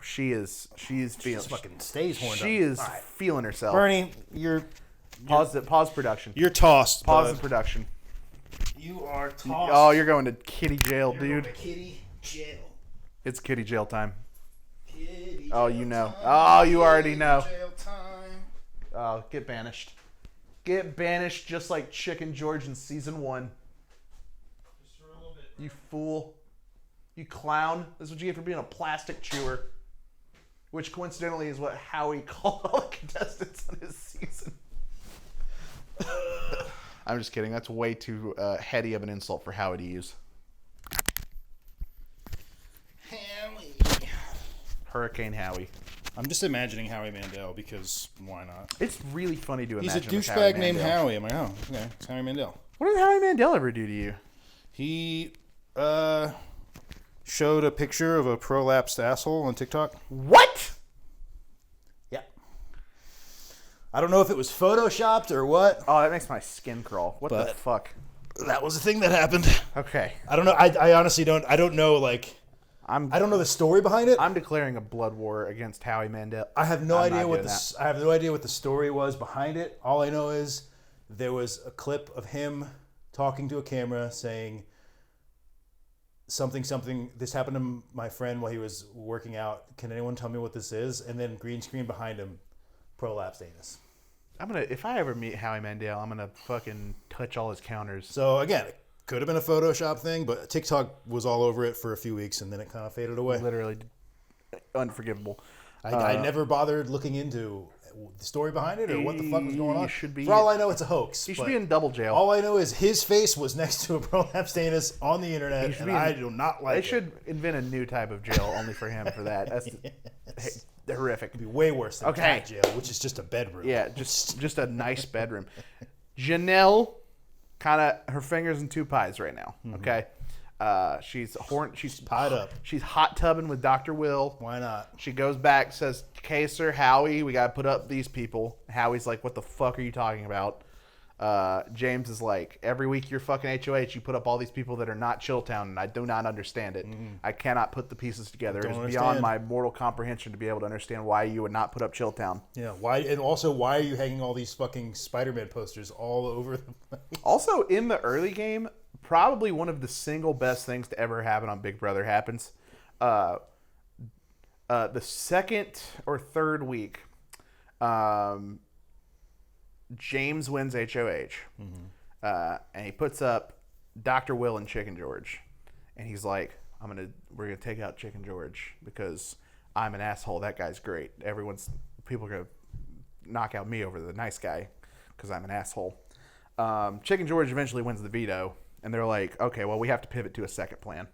she's feeling. She just fucking stays horned up. She is feeling herself. Bernie, Pause production. You're tossed. Pause the production. You are tossed. Oh, you're going to kitty jail, You're dude. going to kitty jail. It's kitty jail time. Kitty oh, jail you know. Time. Oh, you already know. Jail time. Oh, get banished. Get banished just like Chicken George in season 1. Just for a little bit. You fool. You clown. This is what you get for being a plastic chewer. Which coincidentally is what Howie called all the contestants on his season. I'm just kidding. That's way too heady of an insult for Howie to use. Howie. Hurricane Howie. I'm just imagining Howie Mandel because why not? It's really funny to imagine. He's a douchebag named Howie. I'm like, oh, okay. It's Howie Mandel. What did Howie Mandel ever do to you? He showed a picture of a prolapsed asshole on TikTok. What? Yeah. I don't know if it was photoshopped or what. Oh, that makes my skin crawl. What the fuck? That was the thing that happened. Okay. I don't know. I honestly don't. I don't know. Like, I don't know the story behind it. I'm declaring a blood war against Howie Mandel. I have no idea what the story was behind it. All I know is there was a clip of him talking to a camera saying something. This happened to my friend while he was working out. Can anyone tell me what this is? And then green screen behind him, prolapsed anus. If I ever meet Howie Mandel, I'm gonna fucking touch all his counters. So again, it could have been a Photoshop thing, but TikTok was all over it for a few weeks, and then it kind of faded away. Literally unforgivable. I never bothered looking into the story behind it or what the fuck was going on. Should be, For all I know, it's a hoax. He should be in double jail. All I know is his face was next to a prolapsed anus on the internet, and I do not like it. They should invent a new type of jail only for him for that. That's horrific. It'd be way worse than cat jail, which is just a bedroom. Yeah, just a nice bedroom. Janelle, kind of her fingers in two pies right now. Okay. She's tied up. She's hot tubbing with Dr. Will. Why not? She goes back, says, Kaysar, Howie, we got to put up these people. Howie's like, what the fuck are you talking about? James is like, every week you're fucking HOH, you put up all these people that are not Chilltown, and I do not understand it. I cannot put the pieces together. It's beyond my mortal comprehension to be able to understand why you would not put up Chilltown. Yeah, why? And also, why are you hanging all these fucking Spider-Man posters all over the place? Also, in the early game, probably one of the single best things to ever happen on Big Brother happens. The second or third week, James wins HOH, and he puts up Dr. Will and Chicken George, and he's like, "We're gonna take out Chicken George because I'm an asshole. That guy's great. People are gonna knock out me over the nice guy because I'm an asshole." Chicken George eventually wins the veto. And they're like, okay, well, we have to pivot to a second plan.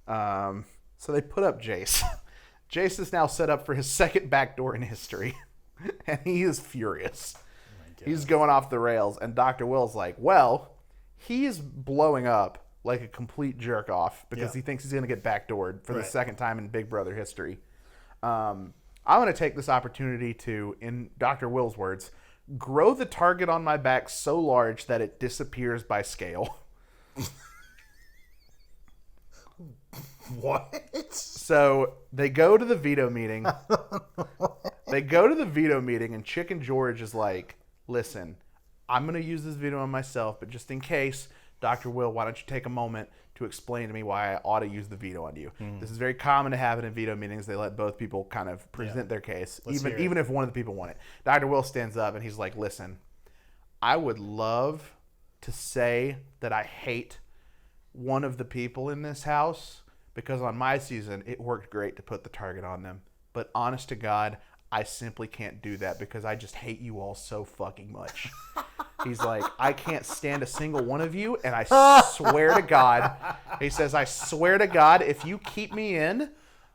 So they put up Jace. Jace is now set up for his second backdoor in history. And he is furious. Oh, he's going off the rails. And Dr. Will's like, well, he's blowing up like a complete jerk off because he thinks he's going to get backdoored for the second time in Big Brother history. I'm going to take this opportunity to, in Dr. Will's words, grow the target on my back so large that it disappears by scale. What? So they go to the veto meeting. And Chicken George is like, listen, I'm going to use this veto on myself, but just in case, Dr. Will, why don't you take a moment to explain to me why I ought to use the veto on you? This is very common to happen in veto meetings. They let both people kind of present their case, even if one of the people want it. Dr. Will stands up and he's like, listen, I would love to say that I hate one of the people in this house because on my season it worked great to put the target on them, but honest to God, I simply can't do that because I just hate you all so fucking much. He's like, I can't stand a single one of you, and I swear to God, he says, I swear to God, if you keep me in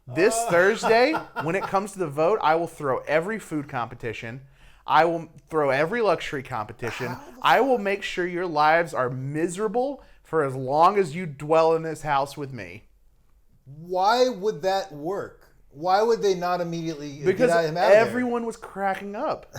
this Thursday when it comes to the vote, I will throw every food competition, I will throw every luxury competition. I will make sure your lives are miserable for as long as you dwell in this house with me. Why would that work? Why would they not immediately because get him out everyone was cracking up.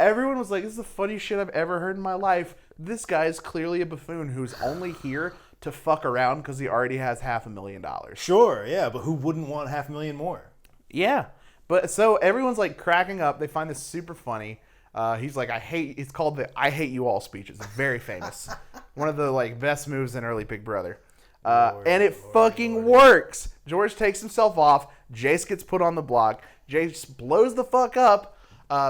Everyone was like, this is the funniest shit I've ever heard in my life. This guy is clearly a buffoon who's only here to fuck around because he already has $500,000. Sure, yeah, but who wouldn't want $500,000 more? Yeah. But so everyone's like cracking up. They find this super funny. He's like, it's called the I hate you all speech. It's very famous. One of the like best moves in early Big Brother. And it fucking works. George takes himself off. Jace gets put on the block. Jace blows the fuck up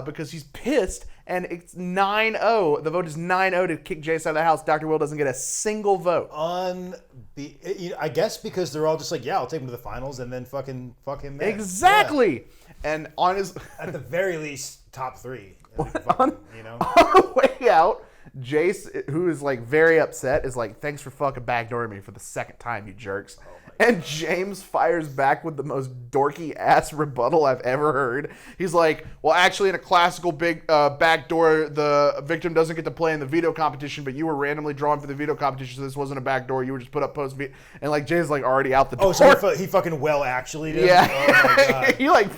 because he's pissed. And it's 9-0. The vote is 9-0 to kick Jace out of the house. Dr. Will doesn't get a single vote. I guess because they're all just like, yeah, I'll take him to the finals and then fuck him there. Exactly. Yeah. And on his... At the very least, top three. On the way out, Jace, who is like very upset, is like, thanks for fucking backdooring me for the second time, you jerks. And James fires back with the most dorky ass rebuttal I've ever heard. He's like, well, actually, in a classical big backdoor, the victim doesn't get to play in the veto competition, but you were randomly drawn for the veto competition, so this wasn't a backdoor. You were just put up post veto. And like, Jay's like already out the door. Oh, so he fucking actually did? Yeah. Oh my God. He like,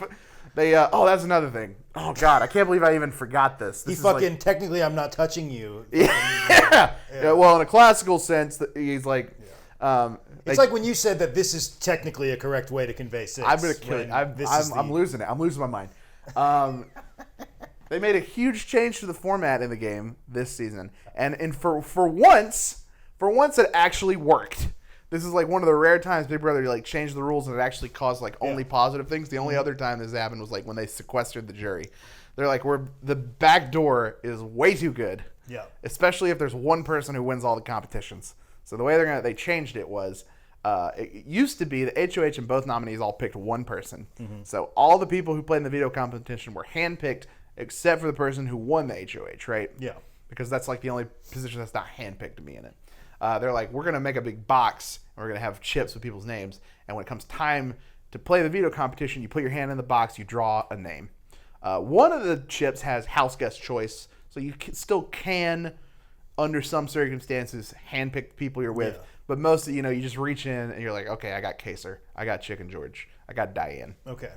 that's another thing. Oh God, I can't believe I even forgot this. He fucking, technically, I'm not touching you. Yeah. Well, in a classical sense, he's like, it's like when you said that this is technically a correct way to convey sex. I'm going to kill it. I'm losing it. I'm losing my mind. They made a huge change to the format in the game this season. And for once it actually worked. This is like one of the rare times Big Brother like changed the rules and it actually caused like only positive things. The only other time this happened was like when they sequestered the jury. They're like, the back door is way too good. Yeah. Especially if there's one person who wins all the competitions. So the way they changed it was It used to be the HOH and both nominees all picked one person. So all the people who played in the veto competition were handpicked except for the person who won the HOH, right? Yeah. Because that's like the only position that's not handpicked to be in it. They're like, we're going to make a big box and we're going to have chips with people's names. And when it comes time to play the veto competition, you put your hand in the box, you draw a name. One of the chips has house guest choice, so you still can, under some circumstances, handpick the people you're with. Yeah. But most of, you just reach in and you're like, okay, I got Kaysar, I got Chicken George, I got Diane. Okay.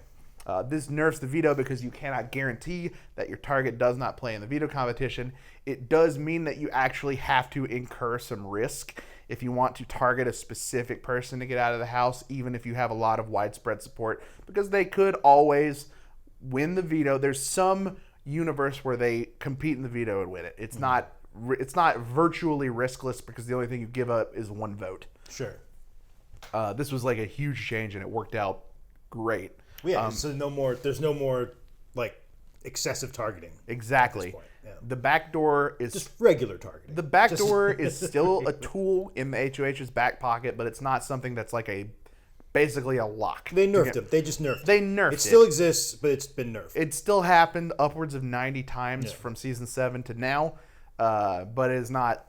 This nerfs the veto because you cannot guarantee that your target does not play in the veto competition. It does mean that you actually have to incur some risk if you want to target a specific person to get out of the house, even if you have a lot of widespread support, because they could always win the veto. There's some universe where they compete in the veto and win it. It's not virtually riskless because the only thing you give up is one vote. Sure. This was like a huge change and it worked out great. Yeah, so there's no more like excessive targeting. Exactly. Yeah. The back door is just regular targeting. The back door is still a tool in the HOH's back pocket, but it's not something that's like basically a lock. They nerfed it. They just nerfed it. They nerfed it. It still exists, but it's been nerfed. It still happened upwards of 90 times from season 7 to now, but it is not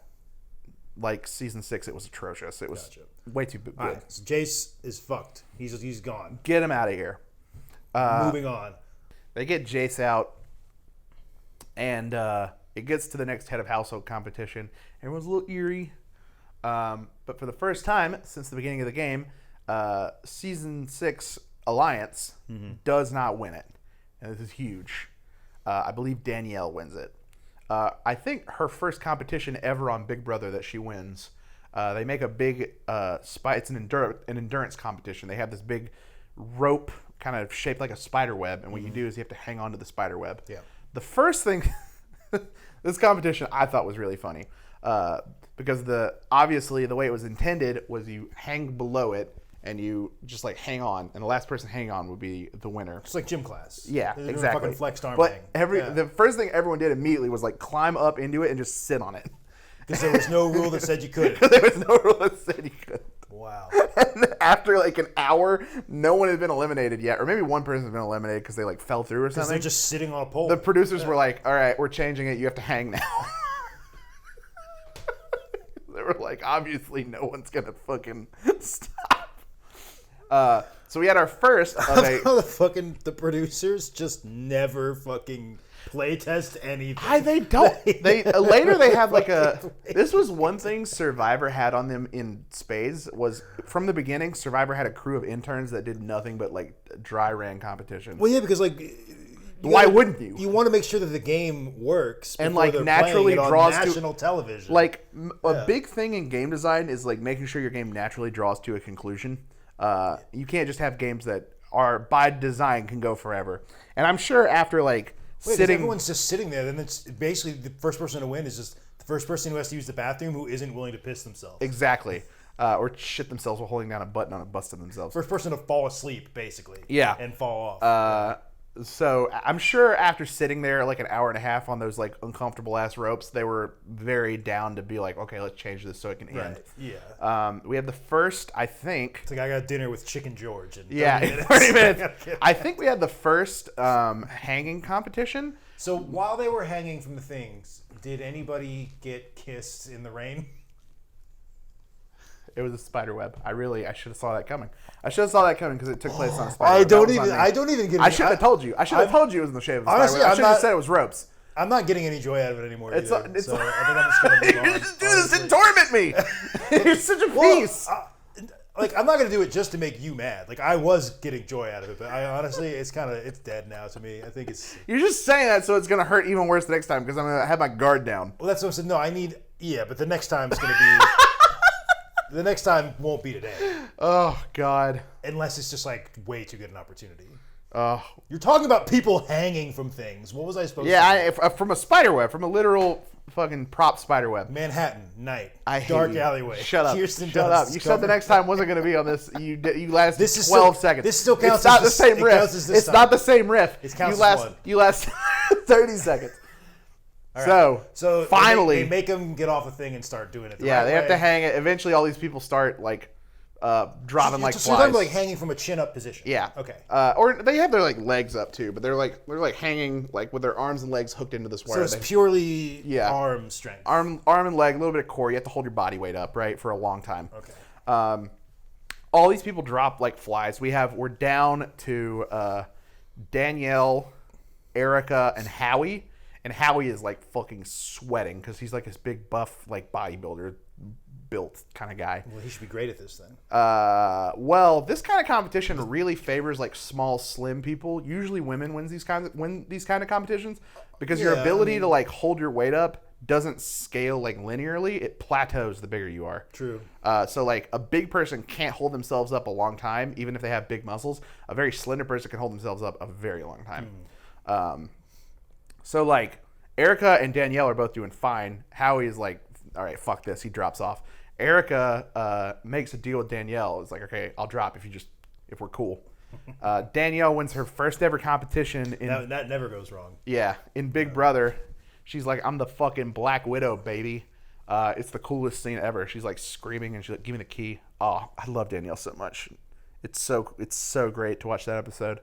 like season 6. It was atrocious. It was way too good. All right, so Jace is fucked. He's gone. Get him out of here. Moving on. They get Jace out, and it gets to the next head of household competition. Everyone's a little eerie. But for the first time since the beginning of the game, Season 6 Alliance does not win it. And this is huge. I believe Danielle wins it. I think her first competition ever on Big Brother that she wins. They make a big it's an endurance competition. They have this big rope kind of shaped like a spider web, and what you do is you have to hang on to the spider web. Yeah. The first thing, this competition I thought was really funny, because obviously the way it was intended was you hang below it and you just like hang on, and the last person hang on would be the winner. It's like gym class. Yeah, They're exactly. Fucking flexed arm but hang. The first thing everyone did immediately was like climb up into it and just sit on it. Because there was no rule that said you couldn't. There was no rule that said you couldn't. Wow. And after like an hour, no one had been eliminated yet, or maybe one person had been eliminated because they like fell through or something. They're just sitting on a pole. The producers were like, "All right, we're changing it. You have to hang now." They were like, "Obviously, no one's gonna fucking stop." So we had our first of the producers just never fucking play test anything. They don't. They later they have like this was one thing Survivor had on them in spades, was from the beginning Survivor had a crew of interns that did nothing but like dry ran competitions. Well, yeah, because like why wouldn't you? You want to make sure that the game works and like naturally draws on national television. Like a big thing in game design is like making sure your game naturally draws to a conclusion. You can't just have games that are by design can go forever. And I'm sure after like everyone's just sitting there, then it's basically the first person to win is just the first person who has to use the bathroom who isn't willing to piss themselves. Exactly. Or shit themselves while holding down a button on a bus to themselves. First person to fall asleep, basically. Yeah. And fall off. So I'm sure after sitting there like an hour and a half on those like uncomfortable ass ropes, they were very down to be like, okay, let's change this so it can end. Right. Yeah. We had the first, I think. It's like I got dinner with Chicken George in 30 minutes. 30 minutes. I think we had the first hanging competition. So while they were hanging from the things, did anybody get kissed in the rain? It was a spider web. I should have saw that coming. I should have saw that coming because it took place on a spider web. I don't even get. I should have told you. I should have told you it was in the shape of a spider web. I should have said it was ropes. I'm not getting any joy out of it anymore. So I think I'm just gonna move on. You just do this and torment me. You're such a piece. Like I'm not gonna do it just to make you mad. Like I was getting joy out of it, but I honestly, it's dead now to me. I think it's. You're just saying that so it's gonna hurt even worse the next time because I'm gonna have my guard down. Well, that's what I'm saying. No, but the next time it's gonna be. The next time won't be today. Oh, God. Unless it's just like way too good an opportunity. Oh. You're talking about people hanging from things. What was I supposed to do? Yeah, from a spider web, from a literal fucking prop spider web. Manhattan, night, dark alleyway. Shut up. Kirsten Shut up. You said the next time wasn't going to be on this. You lasted 12 seconds. This still counts. It's not the same riff. It's not the same riff. It counts as one. You last 30 seconds. Right. So finally, they make them get off a thing and start doing it. They have to hang it. Eventually, all these people start like dropping like so flies. they're like hanging from a chin up position. Yeah. Okay. Or they have their like legs up too, but they're like hanging like with their arms and legs hooked into this wire. So it's purely arm strength. Arm and leg, a little bit of core. You have to hold your body weight up, right, for a long time. Okay. All these people drop like flies. We're down to Danielle, Erica, and Howie. And Howie is like fucking sweating because he's like this big buff like bodybuilder built kind of guy. Well, he should be great at this then. Well, this kind of competition really favors like small, slim people. Usually, women win these kind of competitions because your ability to like hold your weight up doesn't scale like linearly. It plateaus the bigger you are. True. So like a big person can't hold themselves up a long time, even if they have big muscles. A very slender person can hold themselves up a very long time. So like Erica and Danielle are both doing fine. Howie is like, all right, fuck this. He drops off. Erica makes a deal with Danielle. It's like, okay, I'll drop if we're cool. Danielle wins her first ever competition in that never goes wrong. Yeah, in Big Brother. She's like, I'm the fucking Black Widow, baby. It's the coolest scene ever. She's like screaming and she's like, give me the key. Oh, I love Danielle so much. It's so great to watch that episode.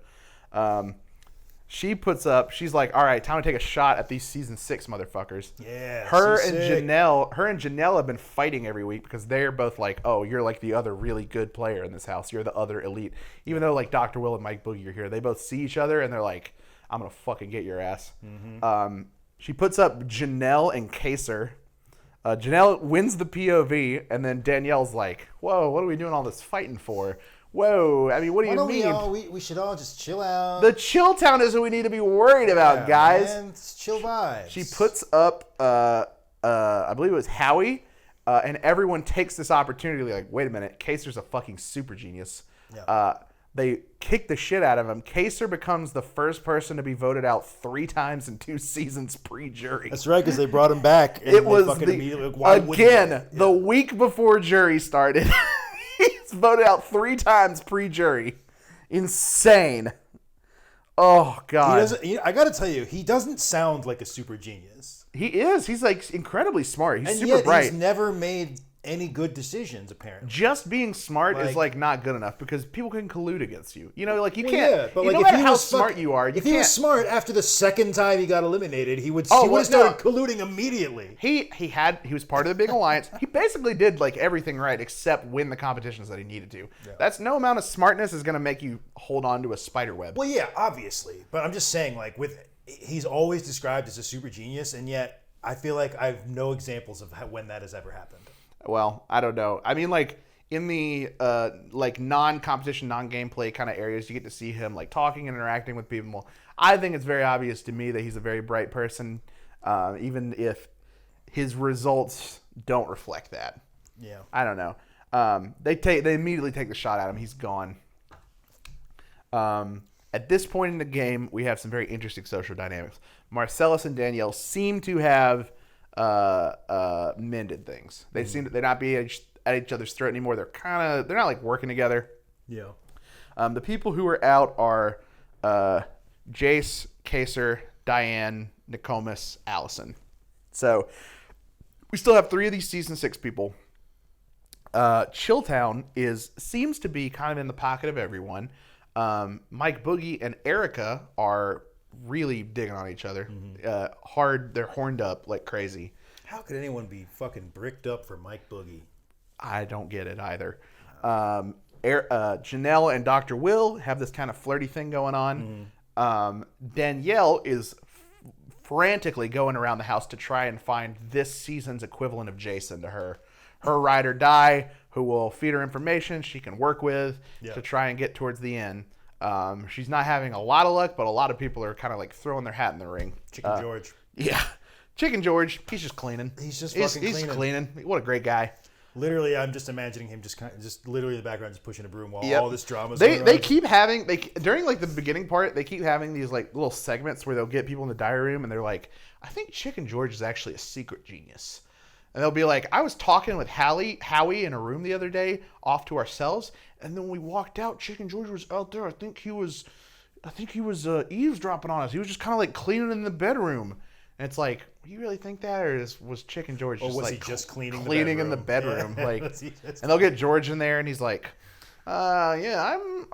She's like, all right, time to take a shot at these season 6 motherfuckers. Yeah. Her and Janelle have been fighting every week because they're both like, oh, you're like the other really good player in this house. You're the other elite. Even though like Dr. Will and Mike Boogie are here, they both see each other and they're like, I'm gonna fucking get your ass. Mm-hmm. She puts up Janelle and Kaysar. Janelle wins the POV, and then Danielle's like, whoa, what are we doing all this fighting for? Whoa, I mean, what do you mean? We should all just chill out. The chill town is what we need to be worried about, guys. Man, it's chill vibes. She puts up, I believe it was Howie, and everyone takes this opportunity like, wait a minute, Kaysar's a fucking super genius. Yeah. They kick the shit out of him. Kaysar becomes the first person to be voted out 3 times in 2 seasons pre-jury. That's right, because they brought him back. And it was the week before jury started. He's voted out 3 times pre-jury. Insane. Oh God. I got to tell you, he doesn't sound like a super genius. He is. He's like incredibly smart. He's and super yet bright. He's never made any good decisions, apparently. Just being smart is like not good enough because people can collude against you. You know, like you can't. Yeah, but no matter how smart you are, if he was smart after the second time he got eliminated, he would have started colluding immediately. He was part of the big alliance. He basically did like everything right except win the competitions that he needed to. Yeah. That's no amount of smartness is going to make you hold on to a spider web. Well, yeah, obviously, but I'm just saying, like he's always described as a super genius, and yet I feel like I have no examples of when that has ever happened. Well, I don't know. I mean, like in the like non-competition, non-gameplay kind of areas, you get to see him like talking and interacting with people. I think it's very obvious to me that he's a very bright person, even if his results don't reflect that. Yeah, I don't know. They immediately take the shot at him. He's gone. At this point in the game, we have some very interesting social dynamics. Marcellus and Danielle seem to have mended things. They seem they're not being at each other's throat anymore. They're not like working together. Yeah. The people who are out are Jace, Kaysar, Diane, Nokomis, Allison. So we still have 3 of these season 6 people. Chilltown seems to be kind of in the pocket of everyone. Mike Boogie and Erica are really digging on each other. Hard. They're horned up like crazy. How could anyone be fucking bricked up for Mike Boogie? I don't get it either. Janelle and Dr. Will have this kind of flirty thing going on. Danielle is frantically going around the house to try and find this season's equivalent of Jason to her ride or die, who will feed her information she can work with to try and get towards the end. She's not having a lot of luck, but a lot of people are kind of like throwing their hat in the ring. Chicken George. Yeah. Chicken George. He's just cleaning. He's cleaning. What a great guy. Literally, I'm just imagining him just literally in the background just pushing a broom while all this drama's going on. They keep having, during like the beginning part, they keep having these like little segments where they'll get people in the diary room and they're like, I think Chicken George is actually a secret genius. And they'll be like, I was talking with Howie in a room the other day off to ourselves. And then when we walked out, Chicken George was out there. I think he was eavesdropping on us. He was just kind of like cleaning in the bedroom. And it's like, you really think that, or was Chicken George Or just was like he just cleaning in the bedroom? Yeah. Like, Was he just- and they'll get George in there, and he's like, yeah, I'm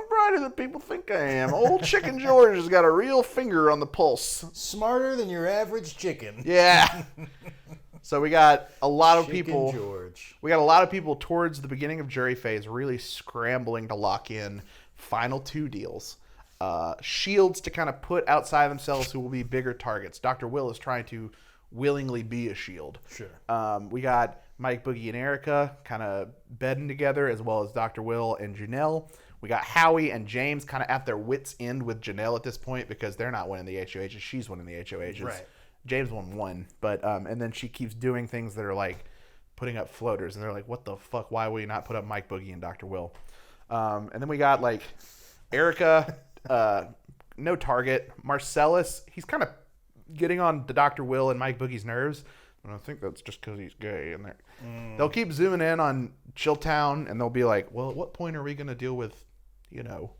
brighter than people think I am. Old Chicken George has got a real finger on the pulse. Smarter than your average chicken. Yeah. So we got a lot of Chicken people. George. We got a lot of people towards the beginning of jury phase really scrambling to lock in final 2 deals. Shields to kind of put outside themselves who will be bigger targets. Dr. Will is trying to willingly be a shield. Sure. We got Mike, Boogie, and Erica kind of bedding together, as well as Dr. Will and Janelle. We got Howie and James kind of at their wits' end with Janelle at this point because they're not winning the HOHs. She's winning the HOHs. Right. James won 1, but and then she keeps doing things that are like putting up floaters, and they're like, "What the fuck? Why will you not put up Mike, Boogie, and Dr. Will?" And then we got like Erica, no target. Marcellus, he's kind of getting on the Dr. Will and Mike Boogie's nerves. And I think that's just because he's gay. And they'll keep zooming in on Chilltown, and they'll be like, "Well, at what point are we going to deal with, you know?"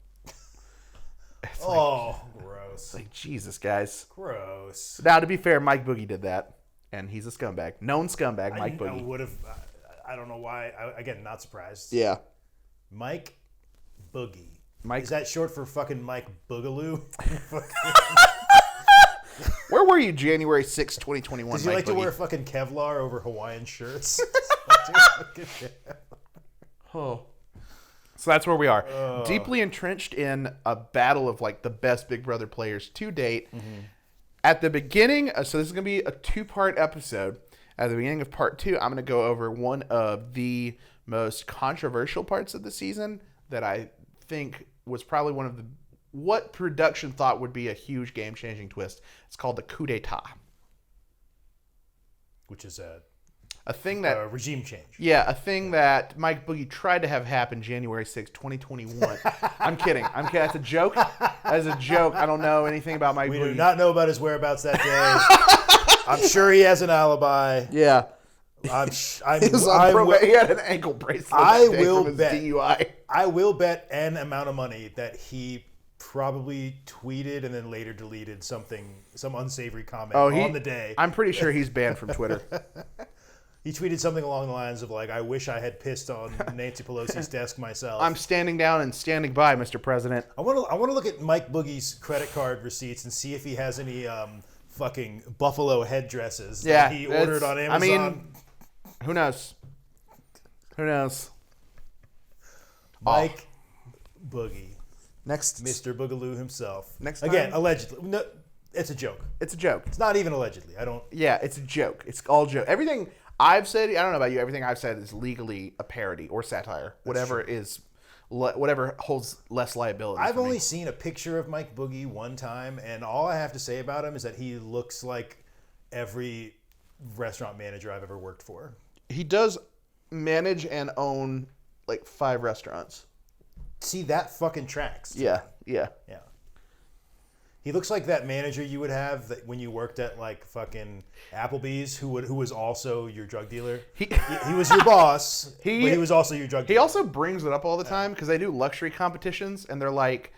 It's Gross. like Jesus, guys. Gross. Now, to be fair, Mike Boogie did that, and he's a scumbag. Known scumbag, Mike I Boogie. would have. I don't know why. Again, not surprised. Yeah. Mike Boogie. Mike. Is that short for fucking Mike Boogaloo? Where were you January 6, 2021, Does he Mike like to Boogie? wear fucking Kevlar over Hawaiian shirts? Oh. So that's where we are. Deeply entrenched in a battle of like the best Big Brother players to date. At the beginning, so this is going to be a 2-part episode. At the beginning of part 2, I'm going to go over one of the most controversial parts of the season that I think was probably one of the what production thought would be a huge game-changing twist. It's called the coup d'etat. Which is A thing that regime change. Yeah, a thing that Mike Boogie tried to have happen January 6, 2021. I'm kidding. That's a joke. That's a joke. I don't know anything about Mike We Boogie. do not know about his whereabouts that day. I'm sure he has an alibi. Yeah. He was on he had an ankle bracelet that day from his DUI. I will bet an amount of money that he probably tweeted and then later deleted some unsavory comment on the day. I'm pretty sure he's banned from Twitter. He tweeted something along the lines of like, "I wish I had pissed on Nancy Pelosi's desk myself." I'm standing down and standing by, Mr. President. I want to look at Mike Boogie's credit card receipts and see if he has any fucking buffalo headdresses that he ordered on Amazon. I mean, who knows? Who knows? Mike Boogie. Next, Mr. Boogaloo himself. Next Again, time? allegedly. No, it's a joke. It's a joke. It's not even allegedly. Yeah, it's a joke. It's all joke. Everything I've said, I don't know about you, everything I've said is legally a parody or satire. Whatever holds less liability. I've only seen a picture of Mike Boogie one time, and all I have to say about him is that he looks like every restaurant manager I've ever worked for. He does manage and own like 5 restaurants. See, that fucking tracks. Yeah. He looks like that manager you would have that when you worked at like fucking Applebee's, who was also your drug dealer. He was your boss, but he was also your drug dealer. He also brings it up all the time because they do luxury competitions, and they're like,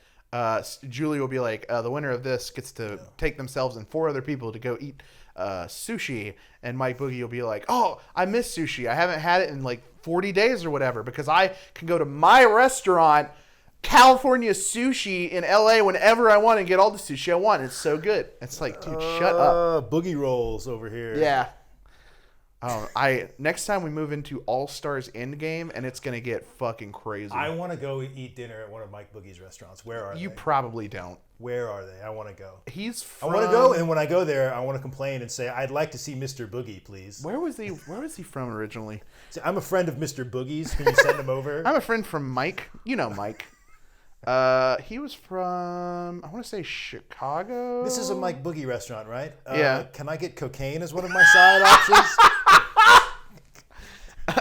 Julie will be like, the winner of this gets to take themselves and 4 other people to go eat sushi, and Mike Boogie will be like, "Oh, I miss sushi. I haven't had it in like 40 days or whatever because I can go to my restaurant, California Sushi in LA, whenever I want and get all the sushi I want. It's so good." It's like, dude, shut up. Boogie rolls over here. Yeah. Next time we move into All Stars Endgame, and it's gonna get fucking crazy. I want to go eat dinner at one of Mike Boogie's restaurants. Where are they? You probably don't. Where are they? I want to go. I want to go, and when I go there, I want to complain and say, "I'd like to see Mr. Boogie, please." Where was he from originally? See, I'm a friend of Mr. Boogie's. Can you send him over? I'm a friend from Mike. You know Mike. He was from, I want to say Chicago. This is a Mike Boogie restaurant, right? Yeah. Can I get cocaine as one of my side options?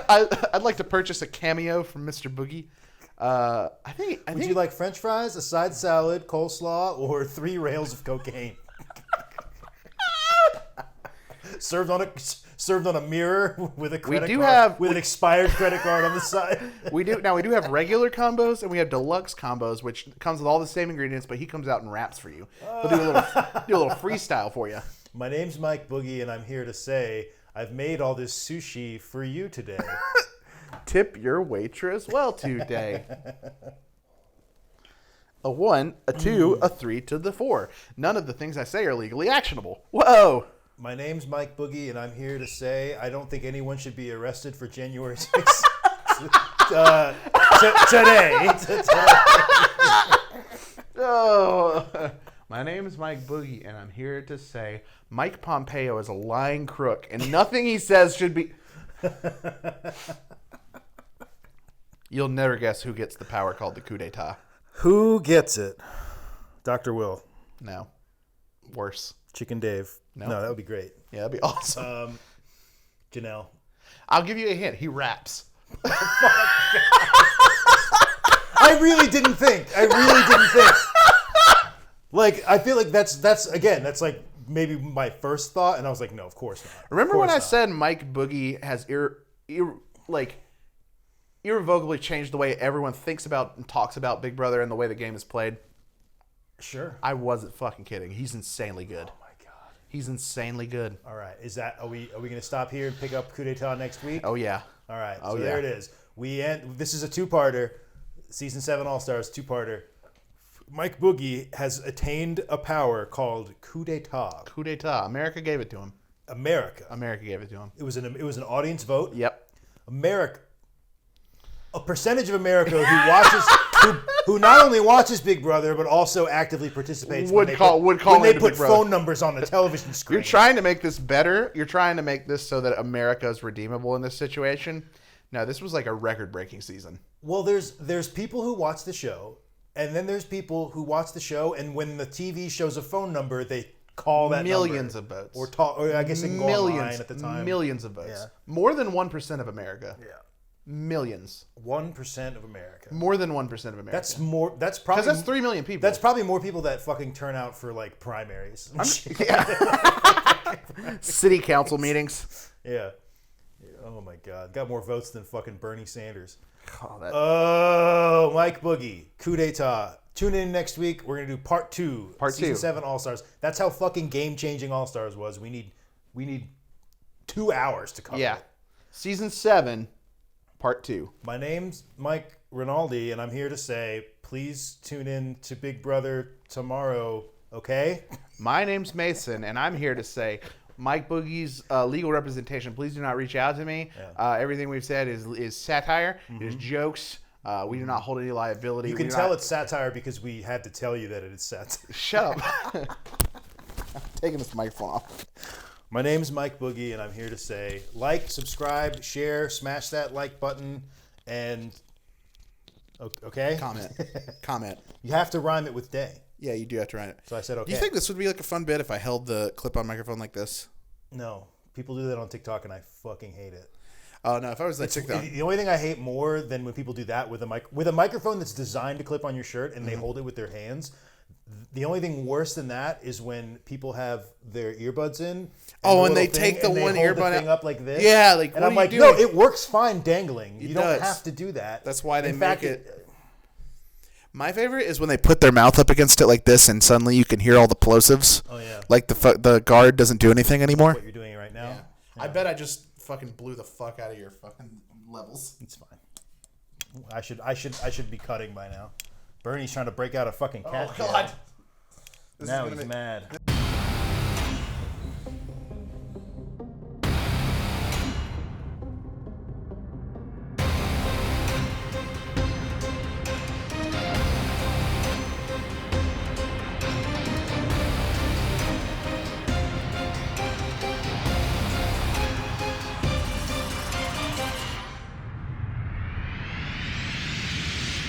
I'd like to purchase a cameo from Mr. Boogie. I think. Would you like French fries, a side salad, coleslaw, or 3 rails of cocaine? served on a mirror with a credit do card, have- with an expired credit card on the side. We do have regular combos and we have deluxe combos, which comes with all the same ingredients, but he comes out and raps for you. He'll do a little freestyle for you. My name's Mike Boogie, and I'm here to say I've made all this sushi for you today. Tip your waitress well today. A 1, a 2, a 3 to the 4. None of the things I say are legally actionable. Whoa. My name's Mike Boogie, and I'm here to say I don't think anyone should be arrested for January 6th today. Oh. My name is Mike Boogie, and I'm here to say Mike Pompeo is a lying crook, and nothing he says should be... You'll never guess who gets the power called the coup d'etat. Who gets it? Dr. Will. No. Worse. Chicken Dave. No. No, that would be great. Yeah, that'd be awesome. Janelle. I'll give you a hint. He raps. I really didn't think. Like, I feel like that's like maybe my first thought, and I was like, no, of course not. Remember when I said Mike Boogie has irrevocably changed the way everyone thinks about and talks about Big Brother and the way the game is played? Sure. I wasn't fucking kidding. He's insanely good. Oh my god. He's insanely good. All right. Are we going to stop here and pick up Coup d'etat next week? Oh yeah. All right. Oh, So yeah. there it is. This is a two-parter. Season 7 All-Stars two-parter. Mike Boogie has attained a power called coup d'etat. Coup d'etat. America gave it to him. America. America gave it to him. It was an audience vote. Yep. America. A percentage of America who not only watches Big Brother but also actively participates when they put into Big Brother. phone numbers on the television screen. You're trying to make this better. You're trying to make this so that America is redeemable in this situation. No, this was like a record-breaking season. Well, there's people who watch the show, and then there's people who watch the show, and when the TV shows a phone number, they call that Millions number. of votes. Or I guess they can go online at the time. Millions of votes. Yeah. More than 1% of America. Yeah. Millions. 1% of America. More than 1% of America. That's more. That's probably because that's 3 million people. That's probably more people that fucking turn out for like primaries. Yeah. City council meetings. Yeah. Oh my God. Got more votes than fucking Bernie Sanders. Oh, Mike Boogie, coup d'etat. Tune in next week. We're gonna do part 2. Season 7 All Stars. That's how fucking game changing All Stars was. We need 2 hours to cover. Yeah. It. Season 7, part 2. My name's Mike Rinaldi, and I'm here to say, please tune in to Big Brother tomorrow. Okay. My name's Mason, and I'm here to say, Mike Boogie's legal representation. Please do not reach out to me. Yeah. Everything we've said is satire. It is jokes. We do not hold any liability. You can tell it's satire because we had to tell you that it is satire. Shut up. I'm taking this microphone off. My name's Mike Boogie, and I'm here to say, like, subscribe, share, smash that like button, and okay. Comment. You have to rhyme it with day. Yeah, you do have to write it. So I said okay. Do you think this would be like a fun bit if I held the clip-on microphone like this? No, people do that on TikTok, and I fucking hate it. Oh no! If I was like TikTok, the only thing I hate more than when people do that with a microphone that's designed to clip on your shirt and they hold it with their hands. The only thing worse than that is when people have their earbuds in. And they take the one earbud thing up like this. Yeah, like and I'm like, no, it works fine dangling. You don't have to do that. That's why they in make fact, it. My favorite is when they put their mouth up against it like this, and suddenly you can hear all the plosives. Oh yeah. Like the guard doesn't do anything anymore. What you're doing right now. Yeah. I bet I just fucking blew the fuck out of your fucking levels. It's fine. I should be cutting by now. Bernie's trying to break out a fucking cat. Oh God. Now he's mad.